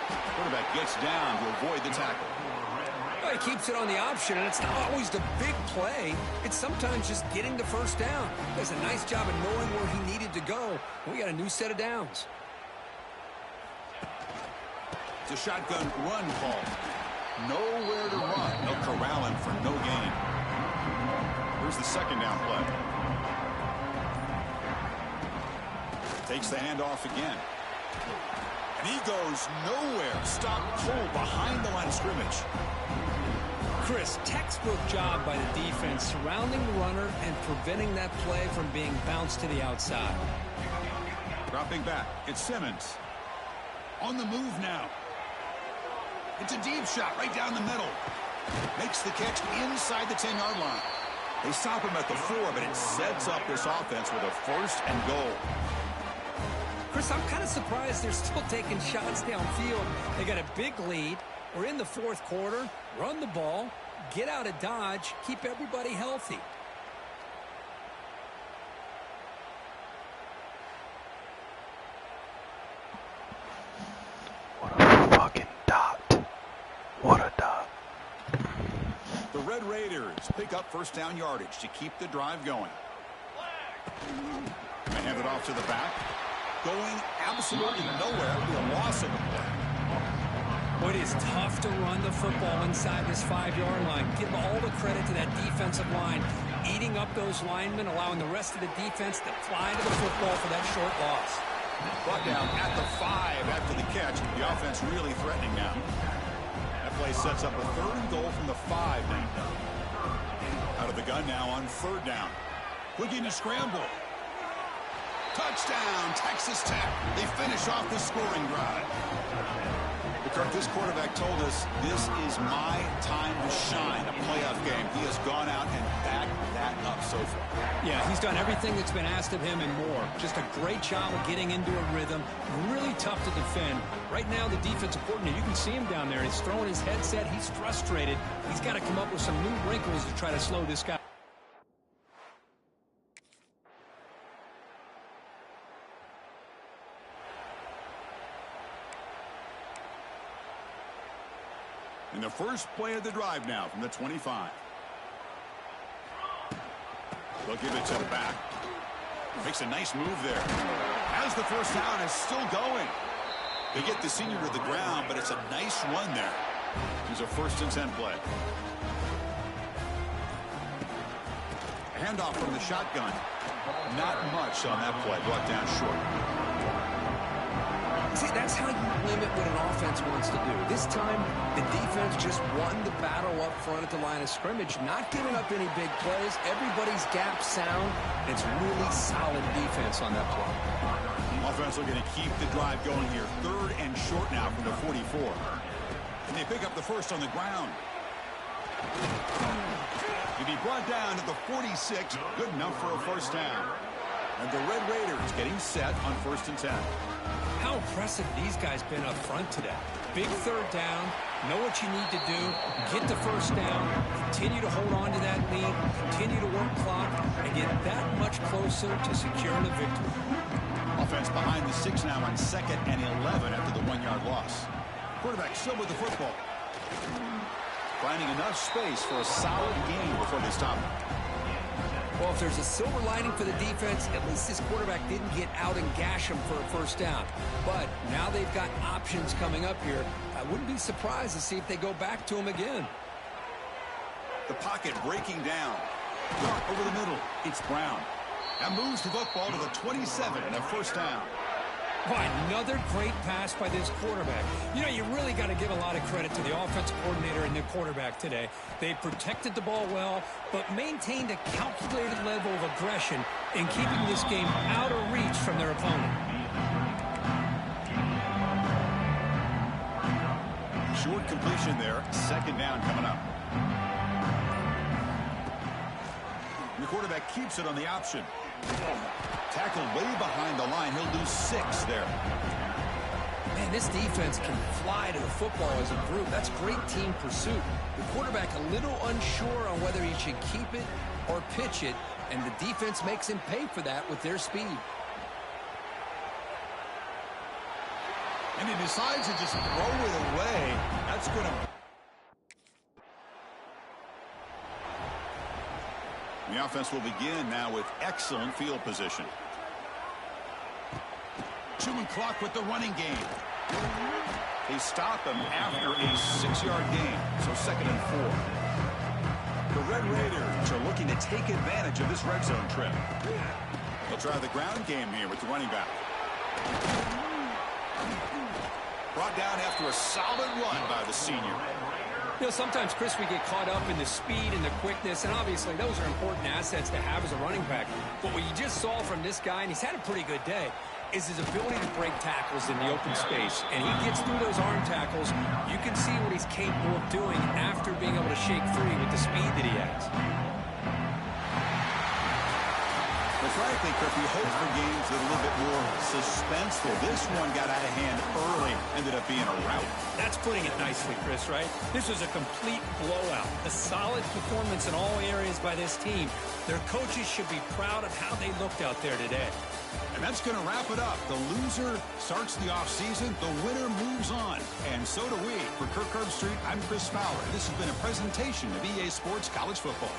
Quarterback gets down to avoid the tackle. Well, he keeps it on the option, and it's not always the big play. It's sometimes just getting the first down. He does a nice job of knowing where he needed to go. We got a new set of downs. It's a shotgun run call. Nowhere to run. They'll corral him for no gain. Here's the second down play. Takes the handoff again. And he goes nowhere. Stopped cold behind the line of scrimmage. Chris, textbook job by the defense surrounding the runner and preventing that play from being bounced to the outside. Dropping back. It's Simmons. On the move now. It's a deep shot right down the middle. Makes the catch inside the 10-yard line. They stop him at the 4, but it sets up this offense with a first and goal. Chris, I'm kind of surprised they're still taking shots downfield. They got a big lead. We're in the fourth quarter. Run the ball. Get out of Dodge. Keep everybody healthy. What a fucking dot. What a dot. The Red Raiders pick up first down yardage to keep the drive going. They hand it off to the back. Going absolutely nowhere. It'll be a loss of the play. Boy, it is tough to run the football inside this 5-yard line. Give all the credit to that defensive line. Eating up those linemen, allowing the rest of the defense to fly to the football for that short loss. Brought down at the 5 after the catch. The offense really threatening now. That play sets up a third and goal from the 5 now. Out of the gun now on third down. Looking to scramble. Touchdown, Texas Tech. They finish off the scoring drive. Kirk, this quarterback told us this is my time to shine, a playoff game. He has gone out and backed that up so far. Yeah, he's done everything that's been asked of him and more. Just a great job of getting into a rhythm. Really tough to defend. Right now, the defensive coordinator, you can see him down there. He's throwing his headset. He's frustrated. He's got to come up with some new wrinkles to try to slow this guy. In the first play of the drive now from the 25. They'll give it to the back. Makes a nice move there. Has the first down, is still going. They get the senior to the ground, but it's a nice run there. Here's a 1st and 10 play. Handoff from the shotgun. Not much on that play. Brought down short. See, that's how you limit what an offense wants to do. This time, the defense just won the battle up front at the line of scrimmage, not giving up any big plays. Everybody's gap sound. It's really solid defense on that play. Offense looking to keep the drive going here. 3rd and short now from the 44. And they pick up the first on the ground. He'll be brought down to the 46. Good enough for a first down. And the Red Raiders getting set on 1st and 10. How impressive these guys been up front today. Big 3rd down, know what you need to do, get the first down, continue to hold on to that lead, continue to work clock, and get that much closer to securing a victory. Offense behind the 6 now on 2nd and 11 after the 1-yard loss. Quarterback still with the football. Finding enough space for a solid game before they stop him. Well, if there's a silver lining for the defense, at least this quarterback didn't get out and gash him for a first down. But now they've got options coming up here. I wouldn't be surprised to see if they go back to him again. The pocket breaking down. Over the middle, it's Brown. That moves the football to the 27 and a first down. Boy, another great pass by this quarterback. You know, you really got to give a lot of credit to the offensive coordinator and the quarterback today. They protected the ball well, but maintained a calculated level of aggression in keeping this game out of reach from their opponent. Short completion there. 2nd down coming up. Your quarterback keeps it on the option. Tackled way behind the line. He'll lose 6 there. Man, this defense can fly to the football as a group. That's great team pursuit. The quarterback a little unsure on whether he should keep it or pitch it, and the defense makes him pay for that with their speed. And he decides to just throw it away. That's going to... The offense will begin now with excellent field position. Chewing clock with the running game. They stop him after a 6-yard gain, so 2nd and 4. The Red Raiders are looking to take advantage of this red zone trip. They'll try the ground game here with the running back. Brought down after a solid run by the senior. You know, sometimes, Chris, we get caught up in the speed and the quickness, and obviously those are important assets to have as a running back. But what you just saw from this guy, and he's had a pretty good day, is his ability to break tackles in the open space. And he gets through those arm tackles. You can see what he's capable of doing after being able to shake free with the speed that he has. Well, frankly, Kirk, we hope for games that are a little bit more suspenseful. This one got out of hand early, ended up being a rout. That's putting it nicely, Chris, right? This was a complete blowout. A solid performance in all areas by this team. Their coaches should be proud of how they looked out there today. And that's going to wrap it up. The loser starts the offseason. The winner moves on. And so do we. For Kirk Herbstreit, I'm Chris Fowler. This has been a presentation of EA Sports College Football.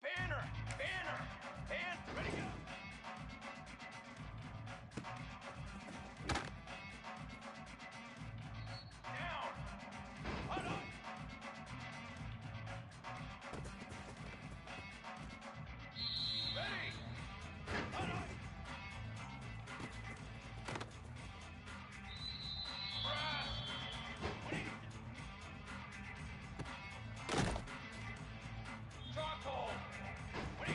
Banner! Banner! And ready to go! Down! Hold on! Ready! Hold on! Brass! 20! Charcoal! 20!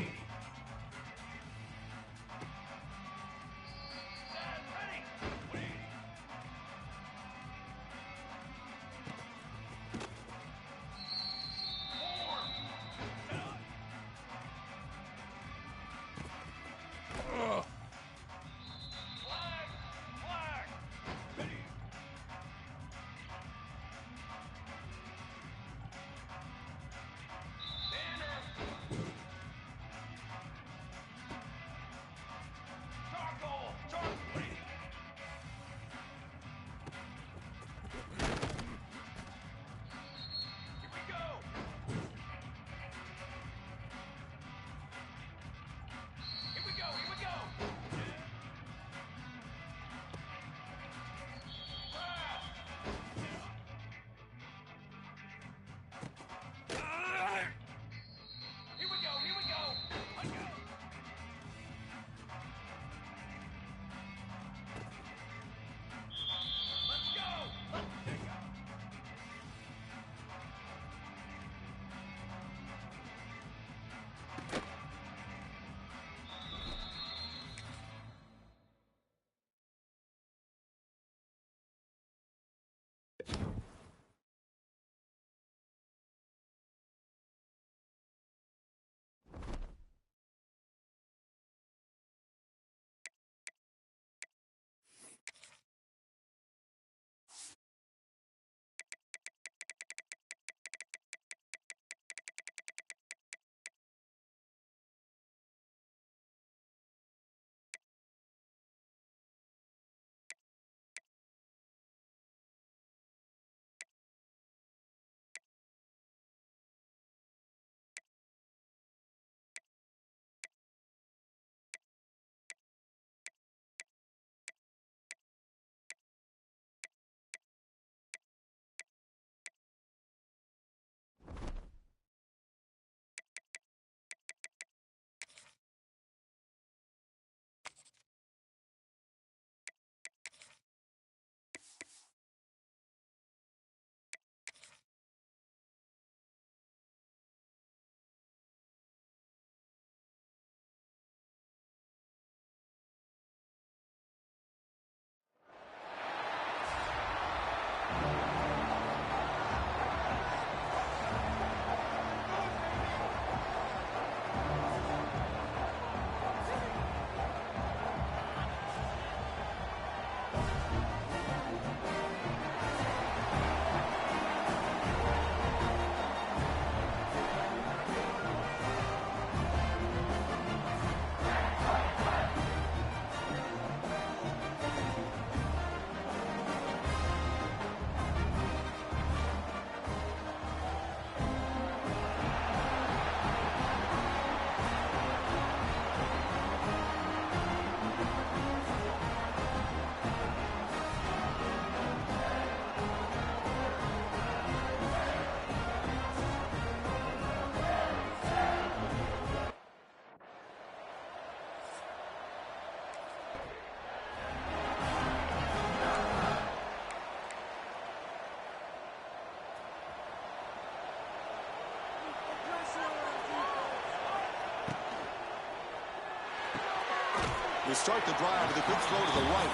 We start the drive with a good throw to the right.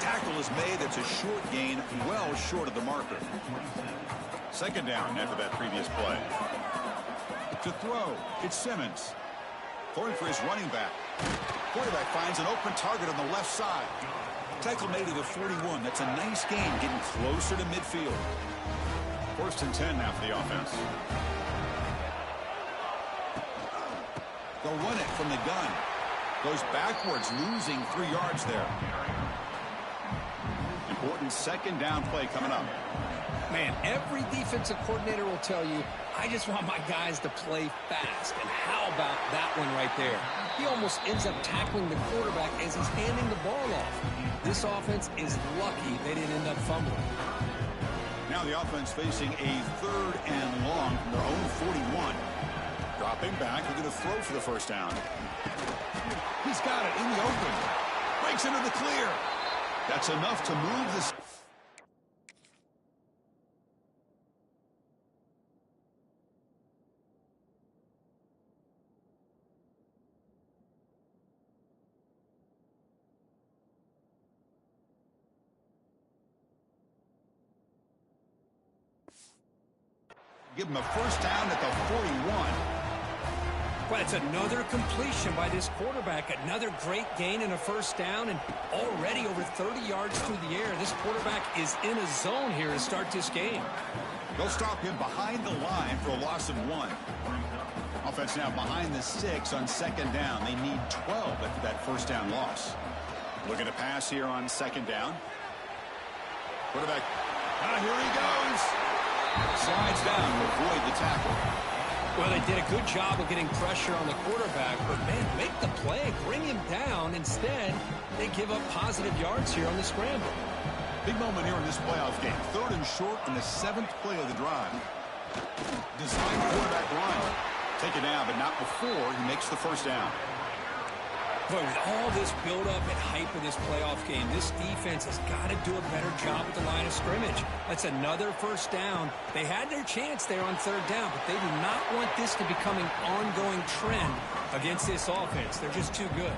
Tackle is made. It's a short gain, well short of the marker. Second down after that previous play. To throw, it's Simmons. Throwing for his running back. Quarterback finds an open target on the left side. Tackle made at the 41. That's a nice gain, getting closer to midfield. First and 10 now for the offense. They'll run it from the gun. Goes backwards, losing 3 yards there. Important second down play coming up. Man, every defensive coordinator will tell you, I just want my guys to play fast. And how about that one right there? He almost ends up tackling the quarterback as he's handing the ball off. This offense is lucky they didn't end up fumbling. Now the offense facing a 3rd and long from their own 41. Dropping back, they're going to throw for the first down. He's got it in the open. Breaks into the clear. That's enough to move this. Give him a first down at the 41. Well, it's another completion by this quarterback. Another great gain and a first down, and already over 30 yards through the air. This quarterback is in a zone here to start this game. They'll stop him behind the line for a loss of 1. Offense now behind the 6 on second down. They need 12 after that first down loss. Looking to pass here on second down. Quarterback. Here he goes. Slides down to avoid the tackle. Well, they did a good job of getting pressure on the quarterback, but, man, make the play, bring him down. Instead, they give up positive yards here on the scramble. Big moment here in this playoff game. 3rd and short in the 7th play of the drive. Design quarterback run. Take it down, but not before he makes the first down. But with all this build-up and hype of this playoff game, this defense has got to do a better job at the line of scrimmage. That's another first down. They had their chance there on 3rd down, but they do not want this to become an ongoing trend against this offense. They're just too good.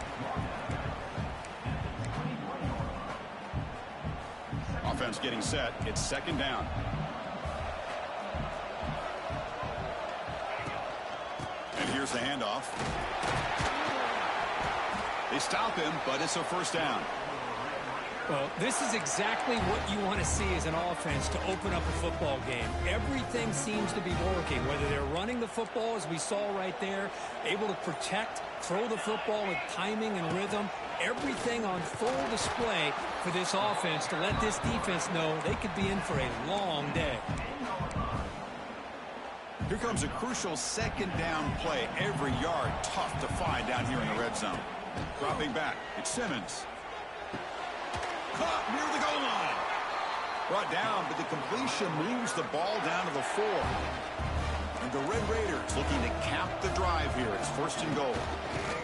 offense getting set. It's second down. And here's the handoff. They stop him, but it's a first down. Well, this is exactly what you want to see as an offense to open up a football game. Everything seems to be working, whether they're running the football, as we saw right there, able to protect, throw the football with timing and rhythm. Everything on full display for this offense to let this defense know they could be in for a long day. Here comes a crucial second down play. Every yard tough to find down here in the red zone. Dropping back, it's Simmons. Caught near the goal line. Brought down, but the completion moves the ball down to the 4. And the Red Raiders looking to cap the drive here. It's first and goal.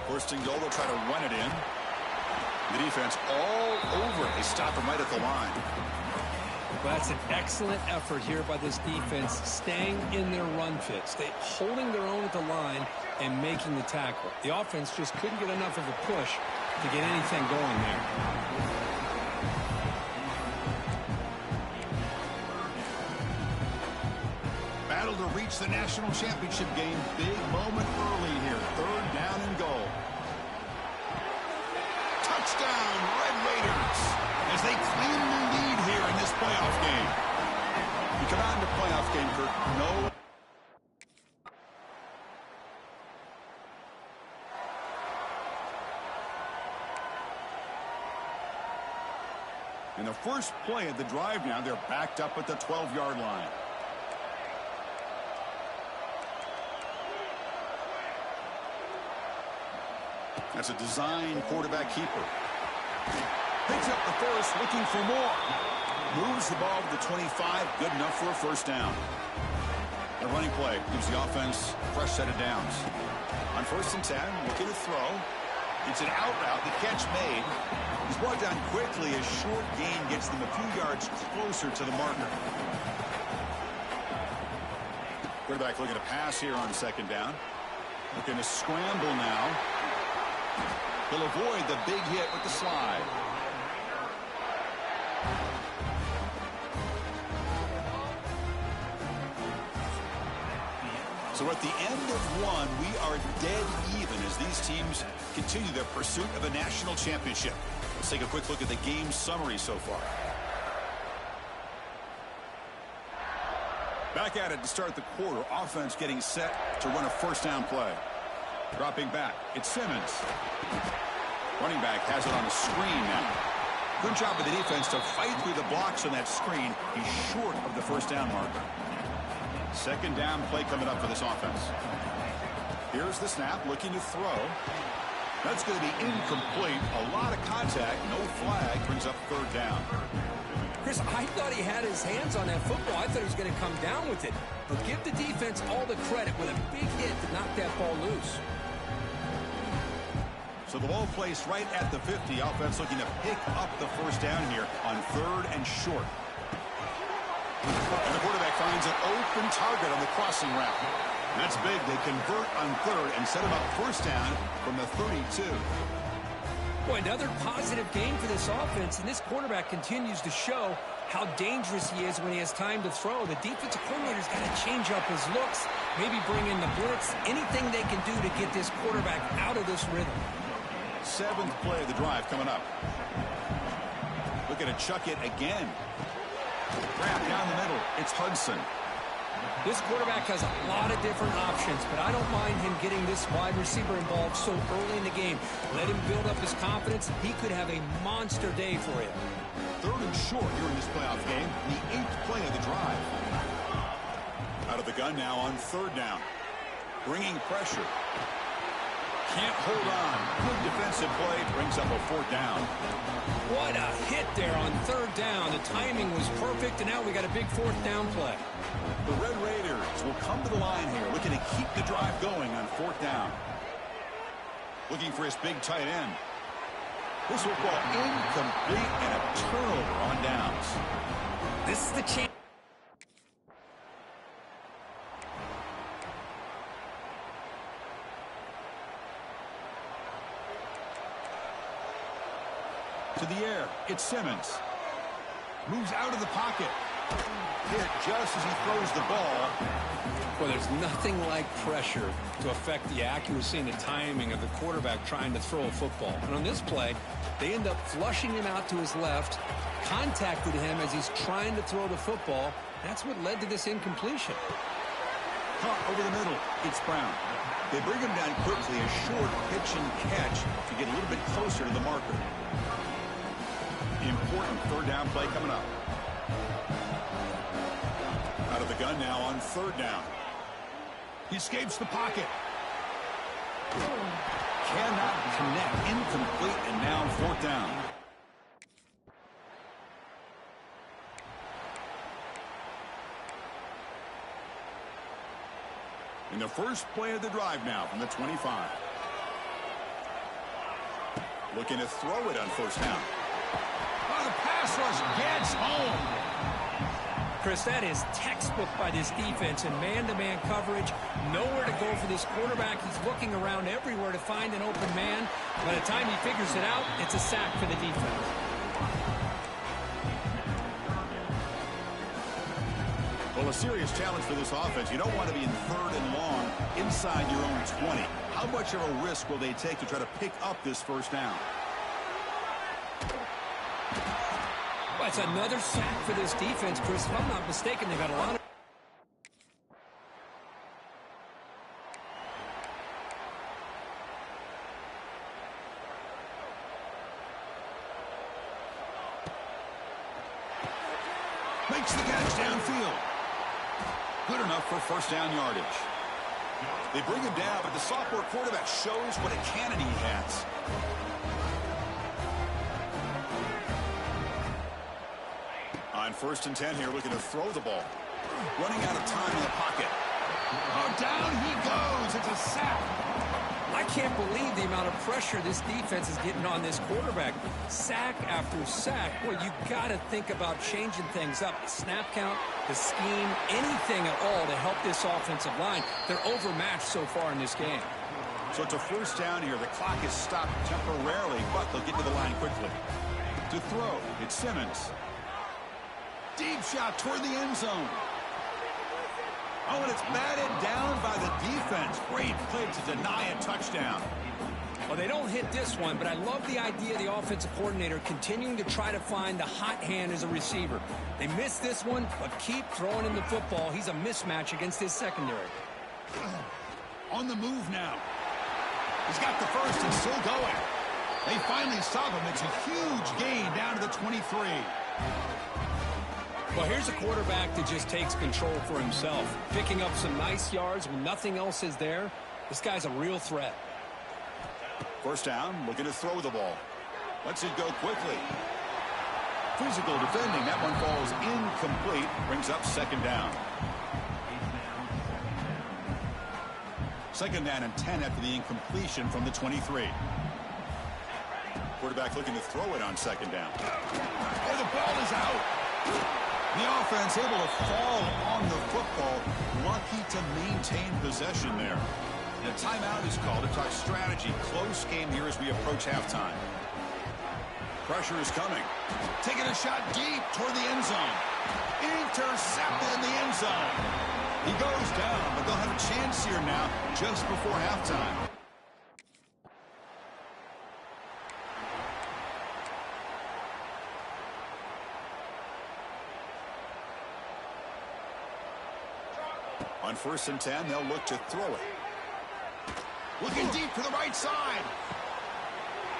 First and goal, they'll try to run it in. The defense all over it. They stop him right at the line. Well, that's an excellent effort here by this defense, staying in their run fit, holding their own at the line and making the tackle. The offense just couldn't get enough of a push to get anything going there. Battle to reach the national championship game. Big moment early here. Third down and goal. Touchdown, Red Raiders, as they claim the lead here in this playoff game. You come out in the playoff game, Kirk. No. In the first play of the drive now, they're backed up at the 12-yard line. That's a design quarterback keeper. Picks up the first, looking for more. Moves the ball to the 25, good enough for a first down. The running play gives the offense a fresh set of downs. On first and 10, looking to throw. It's an out route, the catch made. He's brought down quickly as short gain gets them a few yards closer to the marker. Quarterback looking to pass here on second down. Looking to scramble now. He'll avoid the big hit with the slide. So at the end of one, we are dead even as these teams continue their pursuit of a national championship. Let's take a quick look at the game summary so far. Back at it to start the quarter. Offense getting set to run a first down play. Dropping back, it's Simmons. Running back has it on the screen now. Good job of the defense to fight through the blocks on that screen. He's short of the first down marker. Second down play coming up for this offense. Here's the snap, looking to throw. That's going to be incomplete. A lot of contact, no flag, brings up third down. Chris, I thought he had his hands on that football. I thought he was going to come down with it. But give the defense all the credit with a big hit to knock that ball loose. So the ball placed right at the 50. Offense looking to pick up the first down here on third and short. And the quarterback finds an open target on the crossing route. That's big. They convert on third and set him up first down from the 32. Boy, another positive game for this offense, and this quarterback continues to show how dangerous he is when he has time to throw. The defensive coordinator's got to change up his looks, maybe bring in the blitz, anything they can do to get this quarterback out of this rhythm. Seventh play of the drive coming up. Looking to chuck it again. Wrap down the middle. It's Hudson. This quarterback has a lot of different options, but I don't mind him getting this wide receiver involved so early in the game. Let him build up his confidence. He could have a monster day for him. Third and short here in this playoff game. The 8th play of the drive. Out of the gun now on third down. Bringing pressure. Can't hold on. Good defensive play. Brings up a fourth down. What a hit there on third down. The timing was perfect, and now we got a big fourth down play. The Red Raiders will come to the line here, looking to keep the drive going on fourth down. Looking for his big tight end. This will ball incomplete and a turnover on downs. This is the chance. To the air, it's Simmons. Moves out of the pocket. Hit just as he throws the ball. Well, there's nothing like pressure to affect the accuracy and the timing of the quarterback trying to throw a football. And on this play, they end up flushing him out to his left, contacted him as he's trying to throw the football. That's what led to this incompletion. Caught over the middle. It's Brown. They bring him down quickly, a short pitch and catch to get a little bit closer to the marker. Important third down play coming up. Out of the gun now on third down. He escapes the pocket. Cannot connect. Incomplete, and now fourth down. In the first play of the drive now from the 25. Looking to throw it on first down. Oh, the pass rush gets home. Chris, that is textbook by this defense in man-to-man coverage. Nowhere to go for this quarterback. He's looking around everywhere to find an open man. By the time he figures it out, it's a sack for the defense. Well, a serious challenge for this offense. You don't want to be in third and long inside your own 20. How much of a risk will they take to try to pick up this first down? That's another sack for this defense, Chris. If I'm not mistaken, they've got a lot of... Makes the catch downfield. Good enough for first down yardage. They bring him down, but the sophomore quarterback shows what a cannon he has. On first and 10 here, looking to throw the ball. Running out of time in the pocket. Oh, down he goes. It's a sack. I can't believe the amount of pressure this defense is getting on this quarterback. Sack after sack. Well, you got to think about changing things up. The snap count, the scheme, anything at all to help this offensive line. They're overmatched so far in this game. So it's a first down here. The clock is stopped temporarily, but they'll get to the line quickly. To throw, it's Simmons. Deep shot toward the end zone. Oh, and it's batted down by the defense. Great play to deny a touchdown. Well, they don't hit this one, but I love the idea of the offensive coordinator continuing to try to find the hot hand as a receiver. They missed this one, but keep throwing him the football. He's a mismatch against his secondary. On the move now. He's got the first and still going. They finally stop him. It's a huge gain down to the 23. Well, here's a quarterback that just takes control for himself, picking up some nice yards when nothing else is there. This guy's a real threat. First down, looking to throw the ball. Lets it go quickly. Physical defending. That one falls incomplete. Brings up second down. Second down and 10 after the incompletion from the 23. Quarterback looking to throw it on second down. Oh, the ball is out. The offense able to fall on the football. Lucky to maintain possession there. And a timeout is called to talk strategy. Close game here as we approach halftime. Pressure is coming. Taking a shot deep toward the end zone. Intercepted in the end zone. He goes down, but they'll have a chance here now just before halftime. On first and 10, they'll look to throw it. Looking deep to the right side.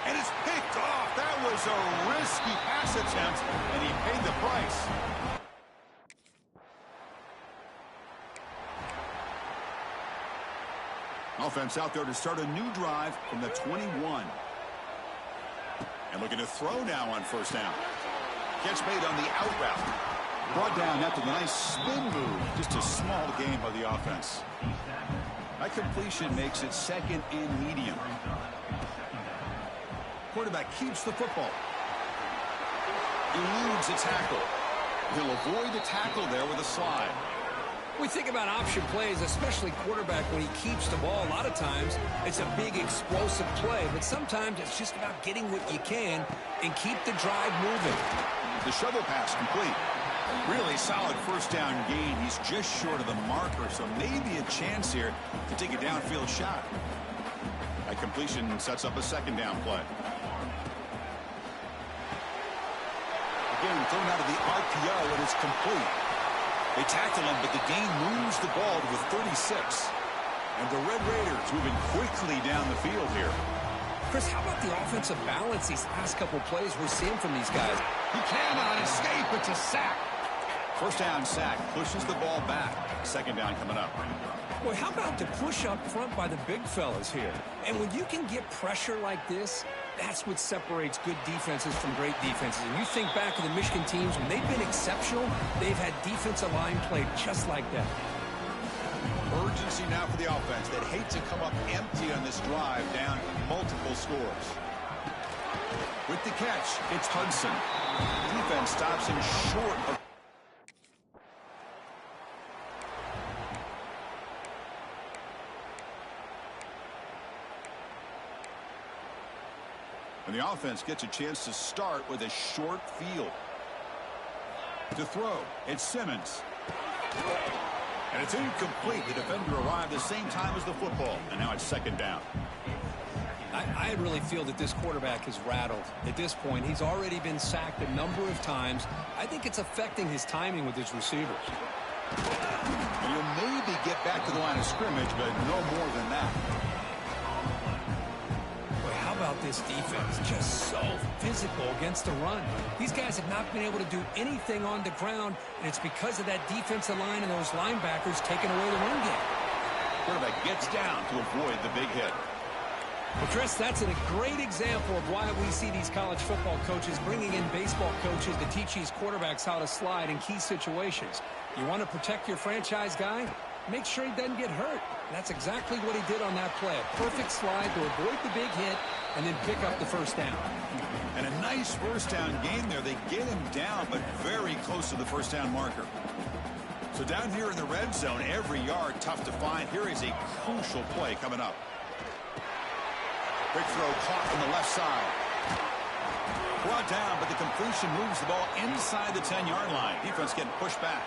And it's picked off. That was a risky pass attempt, and he paid the price. Offense out there to start a new drive from the 21. And looking to throw now on first down. Catch made on the out route. Brought down after the nice spin move. Just a small gain by the offense. That completion makes it second and medium. Quarterback keeps the football. Eludes a tackle. He'll avoid the tackle there with a slide. We think about option plays, especially quarterback when he keeps the ball. A lot of times, it's a big explosive play, but sometimes it's just about getting what you can and keep the drive moving. The shovel pass complete. Really solid first down gain. He's just short of the marker, so maybe a chance here to take a downfield shot. That completion sets up a second down play. Again, thrown out of the RPO, and it's complete. They tackle him, but the gain moves the ball to the 36. And the Red Raiders moving quickly down the field here. Chris, how about the offensive balance these last couple plays we're seeing from these guys? He cannot escape. It's a sack. First down sack. Pushes the ball back. Second down coming up. Boy, how about the push up front by the big fellas here? And when you can get pressure like this, that's what separates good defenses from great defenses. And you think back to the Michigan teams, when they've been exceptional, they've had defensive line play just like that. Urgency now for the offense. They'd hate to come up empty on this drive, down multiple scores. With the catch, it's Hudson. Defense stops him short of... And the offense gets a chance to start with a short field. To throw, it's Simmons. And it's incomplete. The defender arrived the same time as the football. And now it's second down. I really feel that this quarterback is rattled. At this point, he's already been sacked a number of times. I think it's affecting his timing with his receivers. He'll maybe get back to the line of scrimmage, but no more than that. Boy, how about this defense? Just so physical against the run. These guys have not been able to do anything on the ground, and it's because of that defensive line and those linebackers taking away the run game. Quarterback gets down to avoid the big hit. Well, Chris, that's a great example of why we see these college football coaches bringing in baseball coaches to teach these quarterbacks how to slide in key situations. You want to protect your franchise guy? Make sure he doesn't get hurt. That's exactly what he did on that play. A perfect slide to avoid the big hit and then pick up the first down. And a nice first down gain there. They get him down, but very close to the first down marker. So down here in the red zone, every yard tough to find. Here is a crucial play coming up. Quick throw caught from the left side. Brought down, but the completion moves the ball inside the 10-yard line. Defense getting pushed back.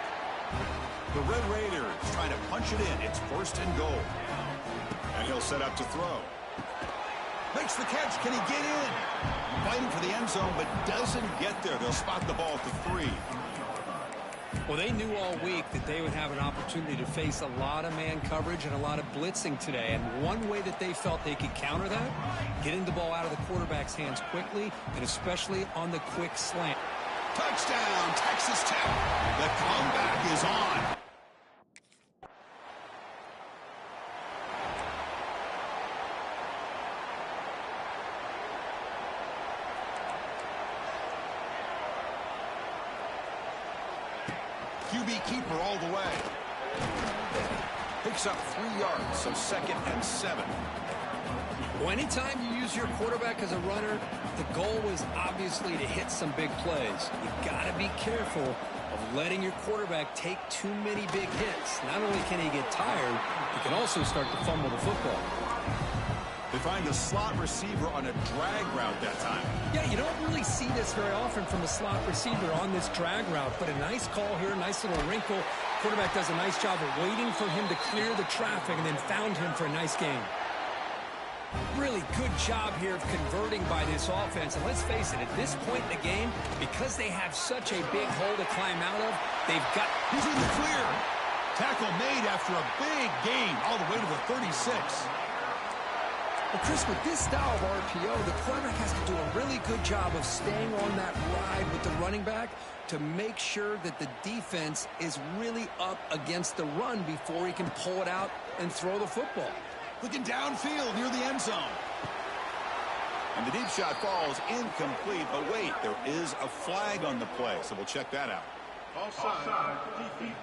The Red Raiders trying to punch it in. It's first and goal. And he'll set up to throw. Makes the catch. Can he get in? Fighting for the end zone, but doesn't get there. They'll spot the ball at the 3. Well, they knew all week that they would have an opportunity to face a lot of man coverage and a lot of blitzing today. And one way that they felt they could counter that, getting the ball out of the quarterback's hands quickly, and especially on the quick slant. Touchdown, Texas Tech. The comeback is on. QB keeper all the way. Picks up 3 yards, so second and 7. Well, anytime you use your quarterback as a runner, the goal is obviously to hit some big plays. You've got to be careful of letting your quarterback take too many big hits. Not only can he get tired, he can also start to fumble the football. They find the slot receiver on a drag route that time. Yeah, you don't really see this very often from a slot receiver on this drag route, but a nice call here, nice little wrinkle. Quarterback does a nice job of waiting for him to clear the traffic and then found him for a nice gain. Really good job here of converting by this offense. And let's face it, at this point in the game, because they have such a big hole to climb out of, they've got... He's in the clear. Tackle made after a big gain all the way to the 36. Well, Chris, with this style of RPO, the quarterback has to do a really good job of staying on that ride with the running back to make sure that the defense is really up against the run before he can pull it out and throw the football. Looking downfield near the end zone. And the deep shot falls incomplete, but wait, there is a flag on the play, so we'll check that out. Offside. Defense.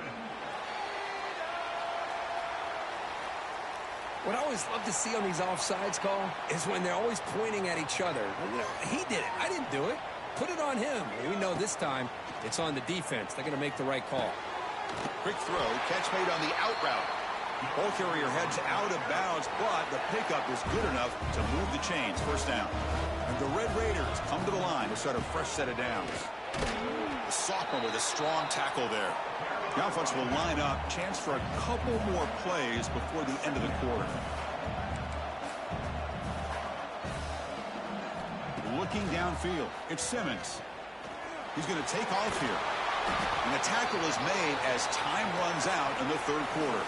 What I always love to see on these offsides call is when they're always pointing at each other. Well, you know, he did it. I didn't do it. Put it on him. We know this time it's on the defense. They're going to make the right call. Quick throw, catch made on the out route. Ball carrier heads out of bounds, but the pickup is good enough to move the chains. First down. And the Red Raiders come to the line to start a fresh set of downs. The sophomore with a strong tackle there. The offense will line up. Chance for a couple more plays before the end of the quarter. Looking downfield, it's Simmons. He's going to take off here. And the tackle is made as time runs out in the third quarter.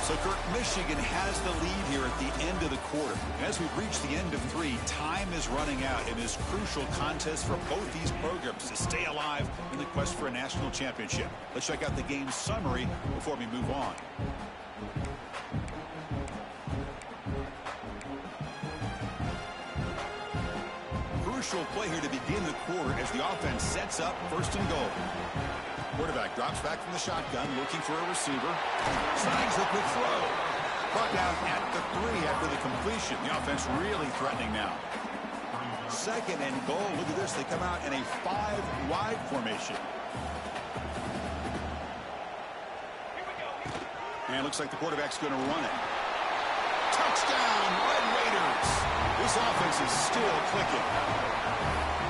So, Kirk, Michigan has the lead here at the end of the quarter. And as we've reached the end of 3, time is running out in this crucial contest for both these programs to stay alive in the quest for a national championship. Let's check out the game summary before we move on. Crucial play here to begin the quarter as the offense sets up first and goal. Quarterback drops back from the shotgun, looking for a receiver. Snags a quick throw. Brought down at the 3 after the completion. The offense really threatening now. Second and goal. Look at this. They come out in a 5-wide formation. And it looks like the quarterback's going to run it. Touchdown, Red Raiders. This offense is still clicking.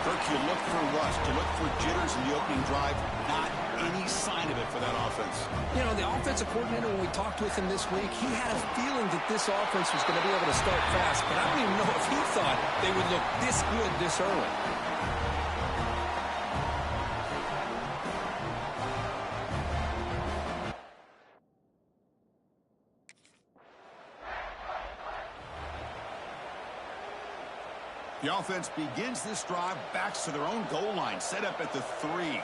Kirk, you look for rust. You look for jitters in the opening drive. Not any sign of it for that offense. You know, the offensive coordinator, when we talked with him this week, he had a feeling that this offense was going to be able to start fast, but I don't even know if he thought they would look this good this early. The offense begins this drive, backs to their own goal line, set up at the 3.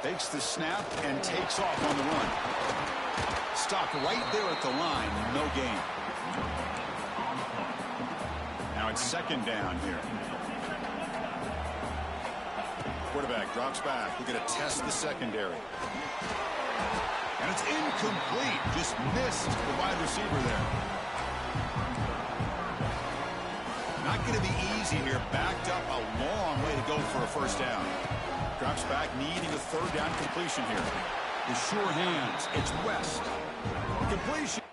Takes the snap and takes off on the run. Stopped right there at the line. No gain. Now it's second down here. Quarterback drops back. We're going to test the secondary. And it's incomplete. Just missed the wide receiver there. Not going to be easy here. Backed up a long way to go for a first down. Drops back, needing a third down completion here. With sure hands, it's West. Completion.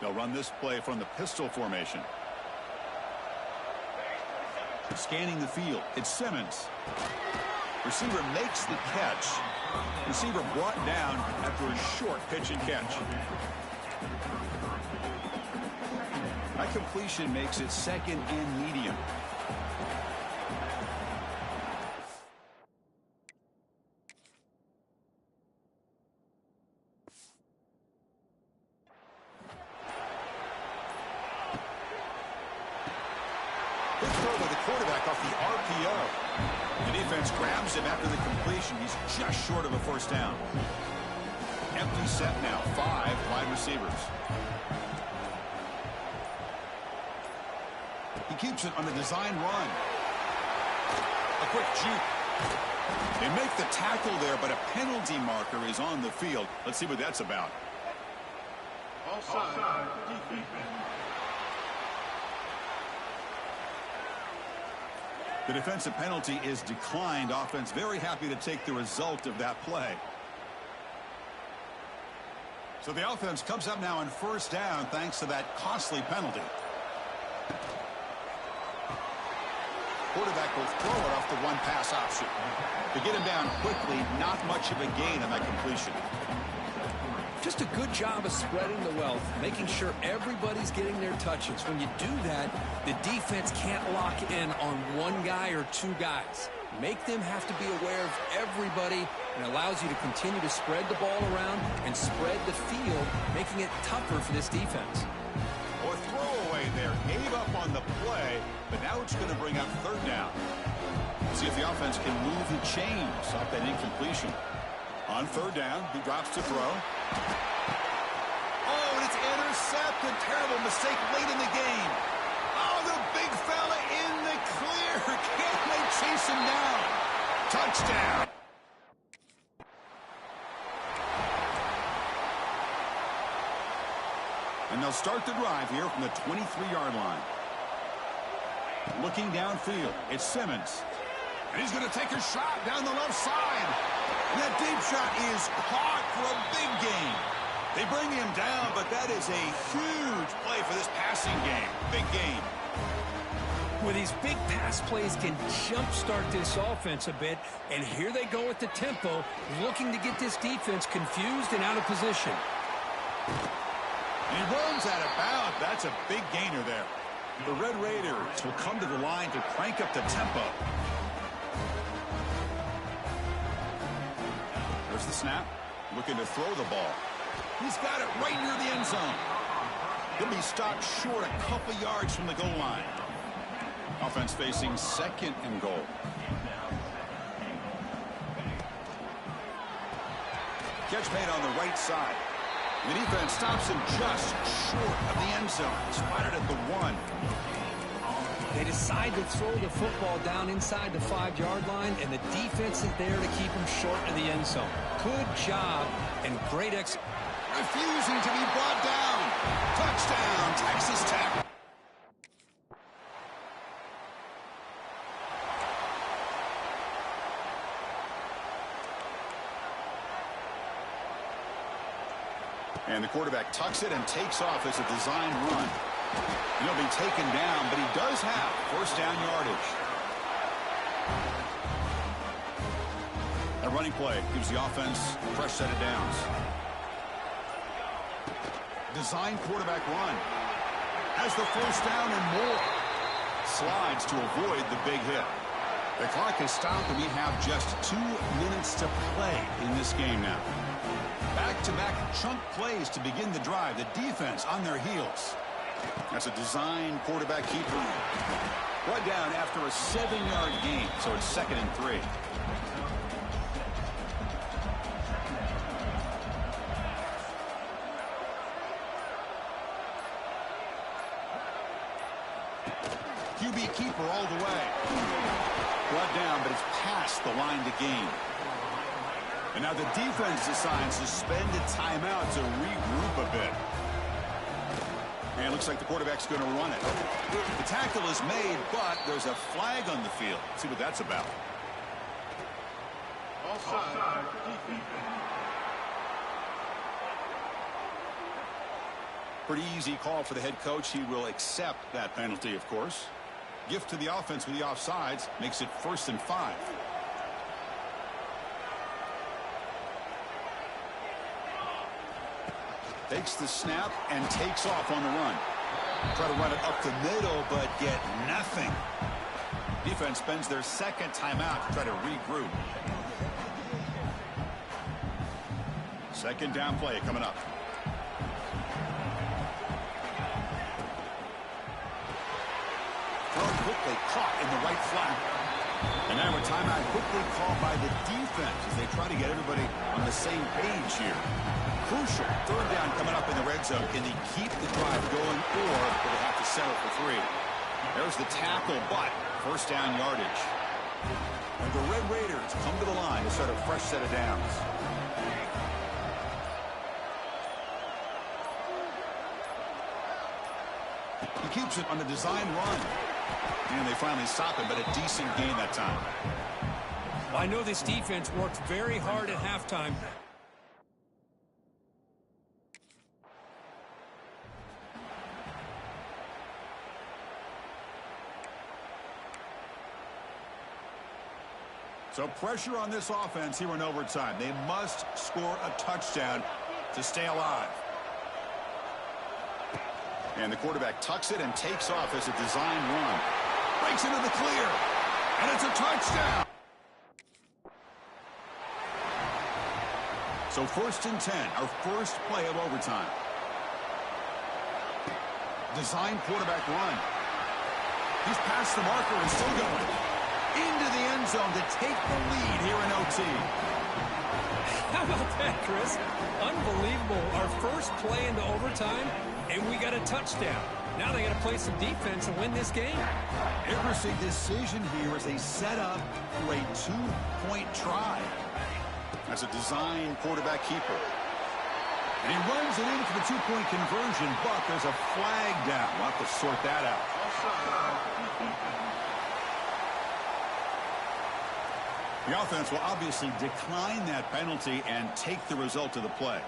They'll run this play from the pistol formation. Scanning the field, it's Simmons. Receiver makes the catch. Receiver brought down after a short pitch and catch. That completion makes it second and medium. Good throw by the quarterback off the RPO. The defense grabs him after the completion. He's just short of a first down. Empty set now. 5 wide receivers. He keeps it on the design run. A quick juke. They make the tackle there, but a penalty marker is on the field. Let's see what that's about. Offside. Defense. The defensive penalty is declined. Offense very happy to take the result of that play. So the offense comes up now on first down thanks to that costly penalty. Quarterback will throw it off the one pass option. To get him down quickly, not much of a gain on that completion. Just a good job of spreading the wealth, making sure everybody's getting their touches. When you do that, the defense can't lock in on one guy or 2 guys. Make them have to be aware of everybody, and allows you to continue to spread the ball around and spread the field, making it tougher for this defense. Or throwaway there. Gave up on the play, but now it's going to bring up third down. See if the offense can move the chains off that incompletion. On third down, he drops to throw. Oh, and it's intercepted. Terrible mistake late in the game. Oh, the big fella in the clear. Can't they chase him down? Touchdown. And they'll start the drive here from the 23-yard line. Looking downfield, it's Simmons. And he's going to take a shot down the left side. And that deep shot is caught for a big gain. They bring him down, but that is a huge play for this passing game. Big gain. Well, these big pass plays can jumpstart this offense a bit, and here they go with the tempo, looking to get this defense confused and out of position. And he runs out of bounds. That's a big gainer there. The Red Raiders will come to the line to crank up the tempo. There's the snap. Looking to throw the ball. He's got it right near the end zone. He'll be stopped short a couple yards from the goal line. Offense facing 2nd and goal. Catch made on the right side. The defense stops him just short of the end zone. Spotted at the 1. They decide to throw the football down inside the 5-yard line, and the defense is there to keep him short of the end zone. Good job and great refusing to be brought down. Touchdown, Texas Tech. And the quarterback tucks it and takes off as a design run. He'll be taken down, but he does have 1st down yardage. That running play gives the offense a fresh set of downs. Design quarterback run. Has the 1st down and more. Slides to avoid the big hit. The clock has stopped, and we have just 2 minutes to play in this game now. Back-to-back chunk plays to begin the drive. The defense on their heels. That's a design quarterback keeper. Brought down after a 7-yard gain, so it's 2nd and 3. QB keeper all the way. Brought down, but it's past the line to gain. And now the defense decides to spend a timeout to regroup a bit. And it looks like the quarterback's going to run it. The tackle is made, but there's a flag on the field. Let's see what that's about. Offside. Defense. Pretty easy call for the head coach. He will accept that penalty, of course. Gift to the offense with the offsides. Makes it 1st and 5. Takes the snap and takes off on the run. Try to run it up the middle, but get nothing. Defense spends their 2nd timeout to try to regroup. 2nd down play coming up. Thrown quickly, caught in the right flat. And now a timeout quickly called by the defense as they try to get everybody on the same page here. Crucial 3rd down coming up in the red zone. Can they keep the drive going, or will they have to settle for 3? There's the tackle, but 1st down yardage. And the Red Raiders come to the line to start a fresh set of downs. He keeps it on the design run. And they finally stop him, but a decent gain that time. I know this defense worked very hard at halftime. So pressure on this offense here in overtime. They must score a touchdown to stay alive. And the quarterback tucks it and takes off as a design run. Breaks into the clear. And it's a touchdown. So 1st and 10, our first play of overtime. Design quarterback run. He's past the marker and still going. Into the end zone to take the lead here in OT. How about that, Chris? Unbelievable. Our first play into overtime, and we got a touchdown. Now they got to play some defense and win this game. Interesting decision here as they set up for a 2-point try. That's a design quarterback keeper. And he runs it in for the 2-point conversion, but there's a flag down. We'll have to sort that out. The offense will obviously decline that penalty and take the result of the play.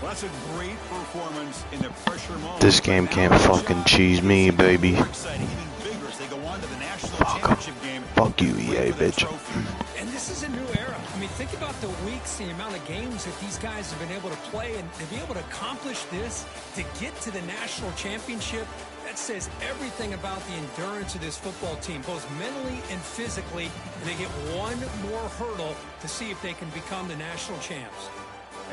Well, that's a great performance in the pressure moment. This game can't fucking cheese me, baby. Fuck you, EA, bitch. And this is a new era. I mean, think about the weeks, the amount of games that these guys have been able to play, and to be able to accomplish this, to get to the national championship, that says everything about the endurance of this football team, both mentally and physically. And they get one more hurdle to see if they can become the national champs.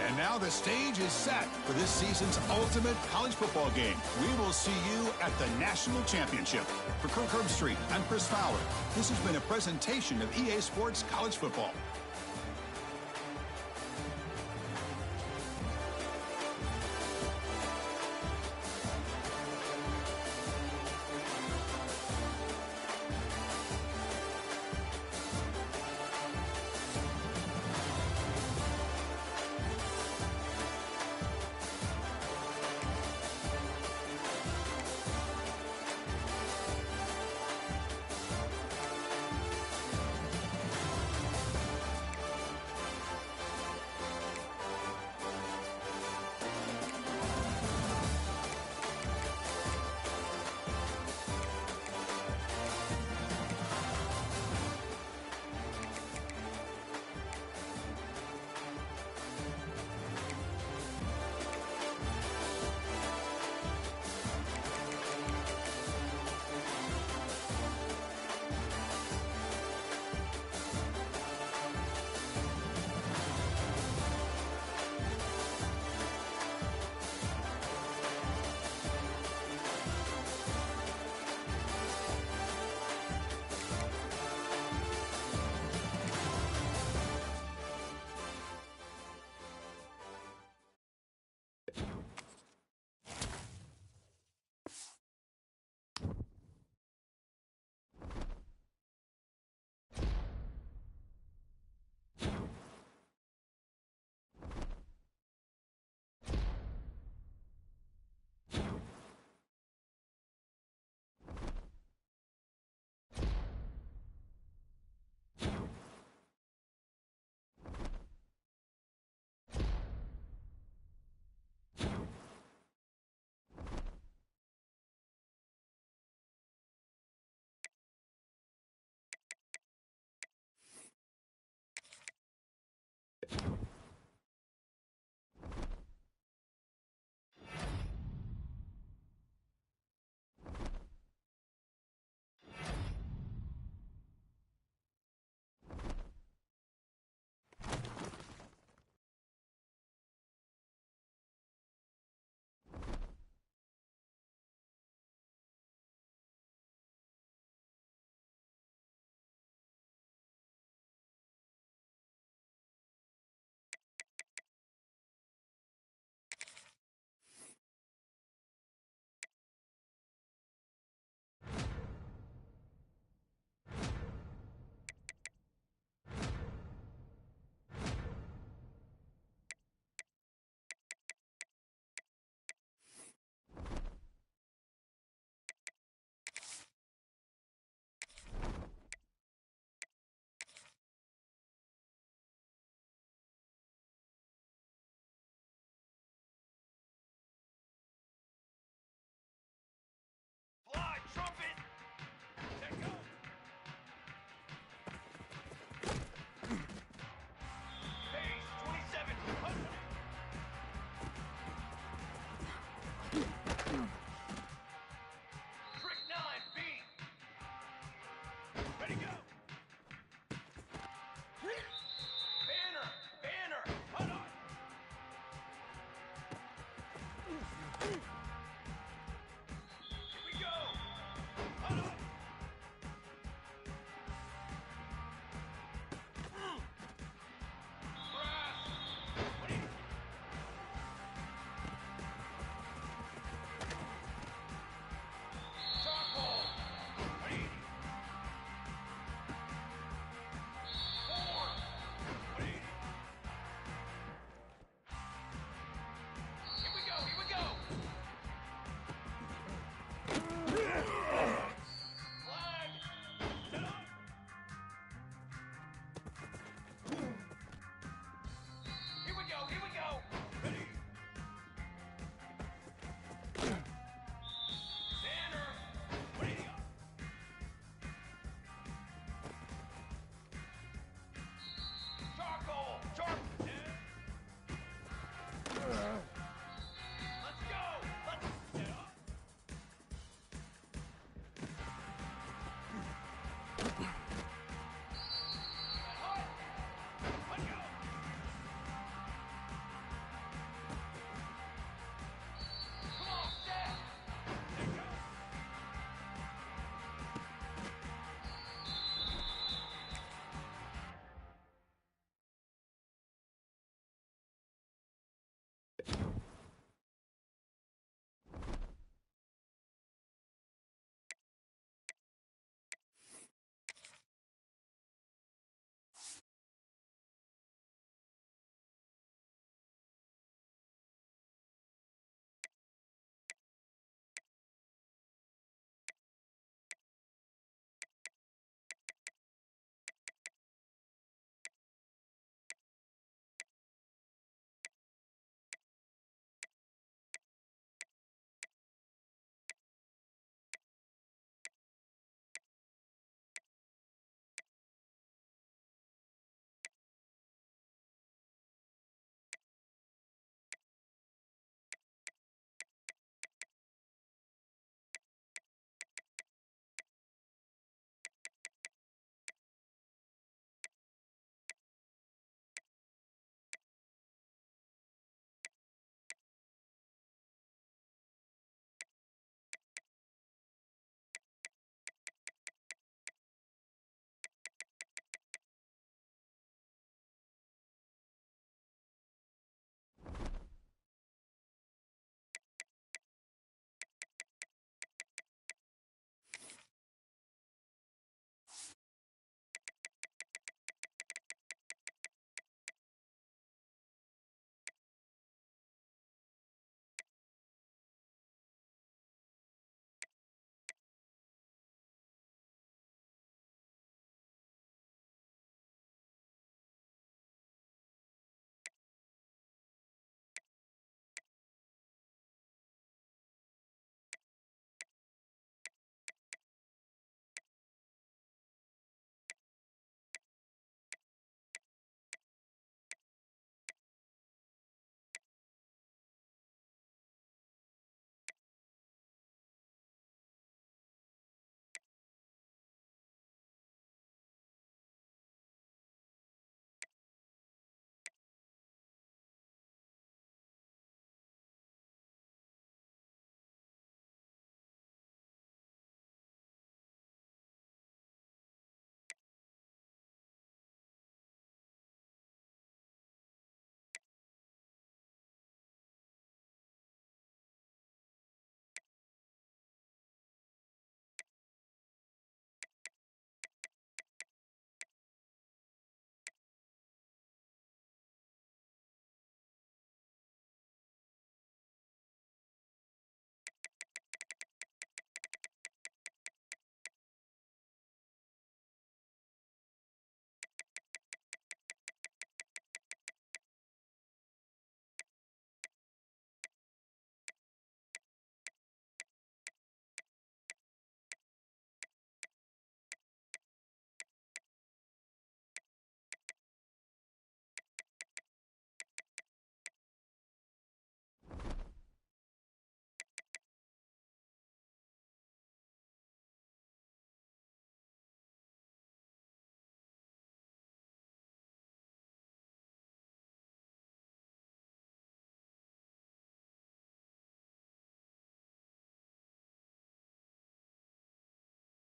And now the stage is set for this season's ultimate college football game. We will see you at the national championship. For Kirk Herbstreit, I'm Chris Fowler. This has been a presentation of EA Sports College Football.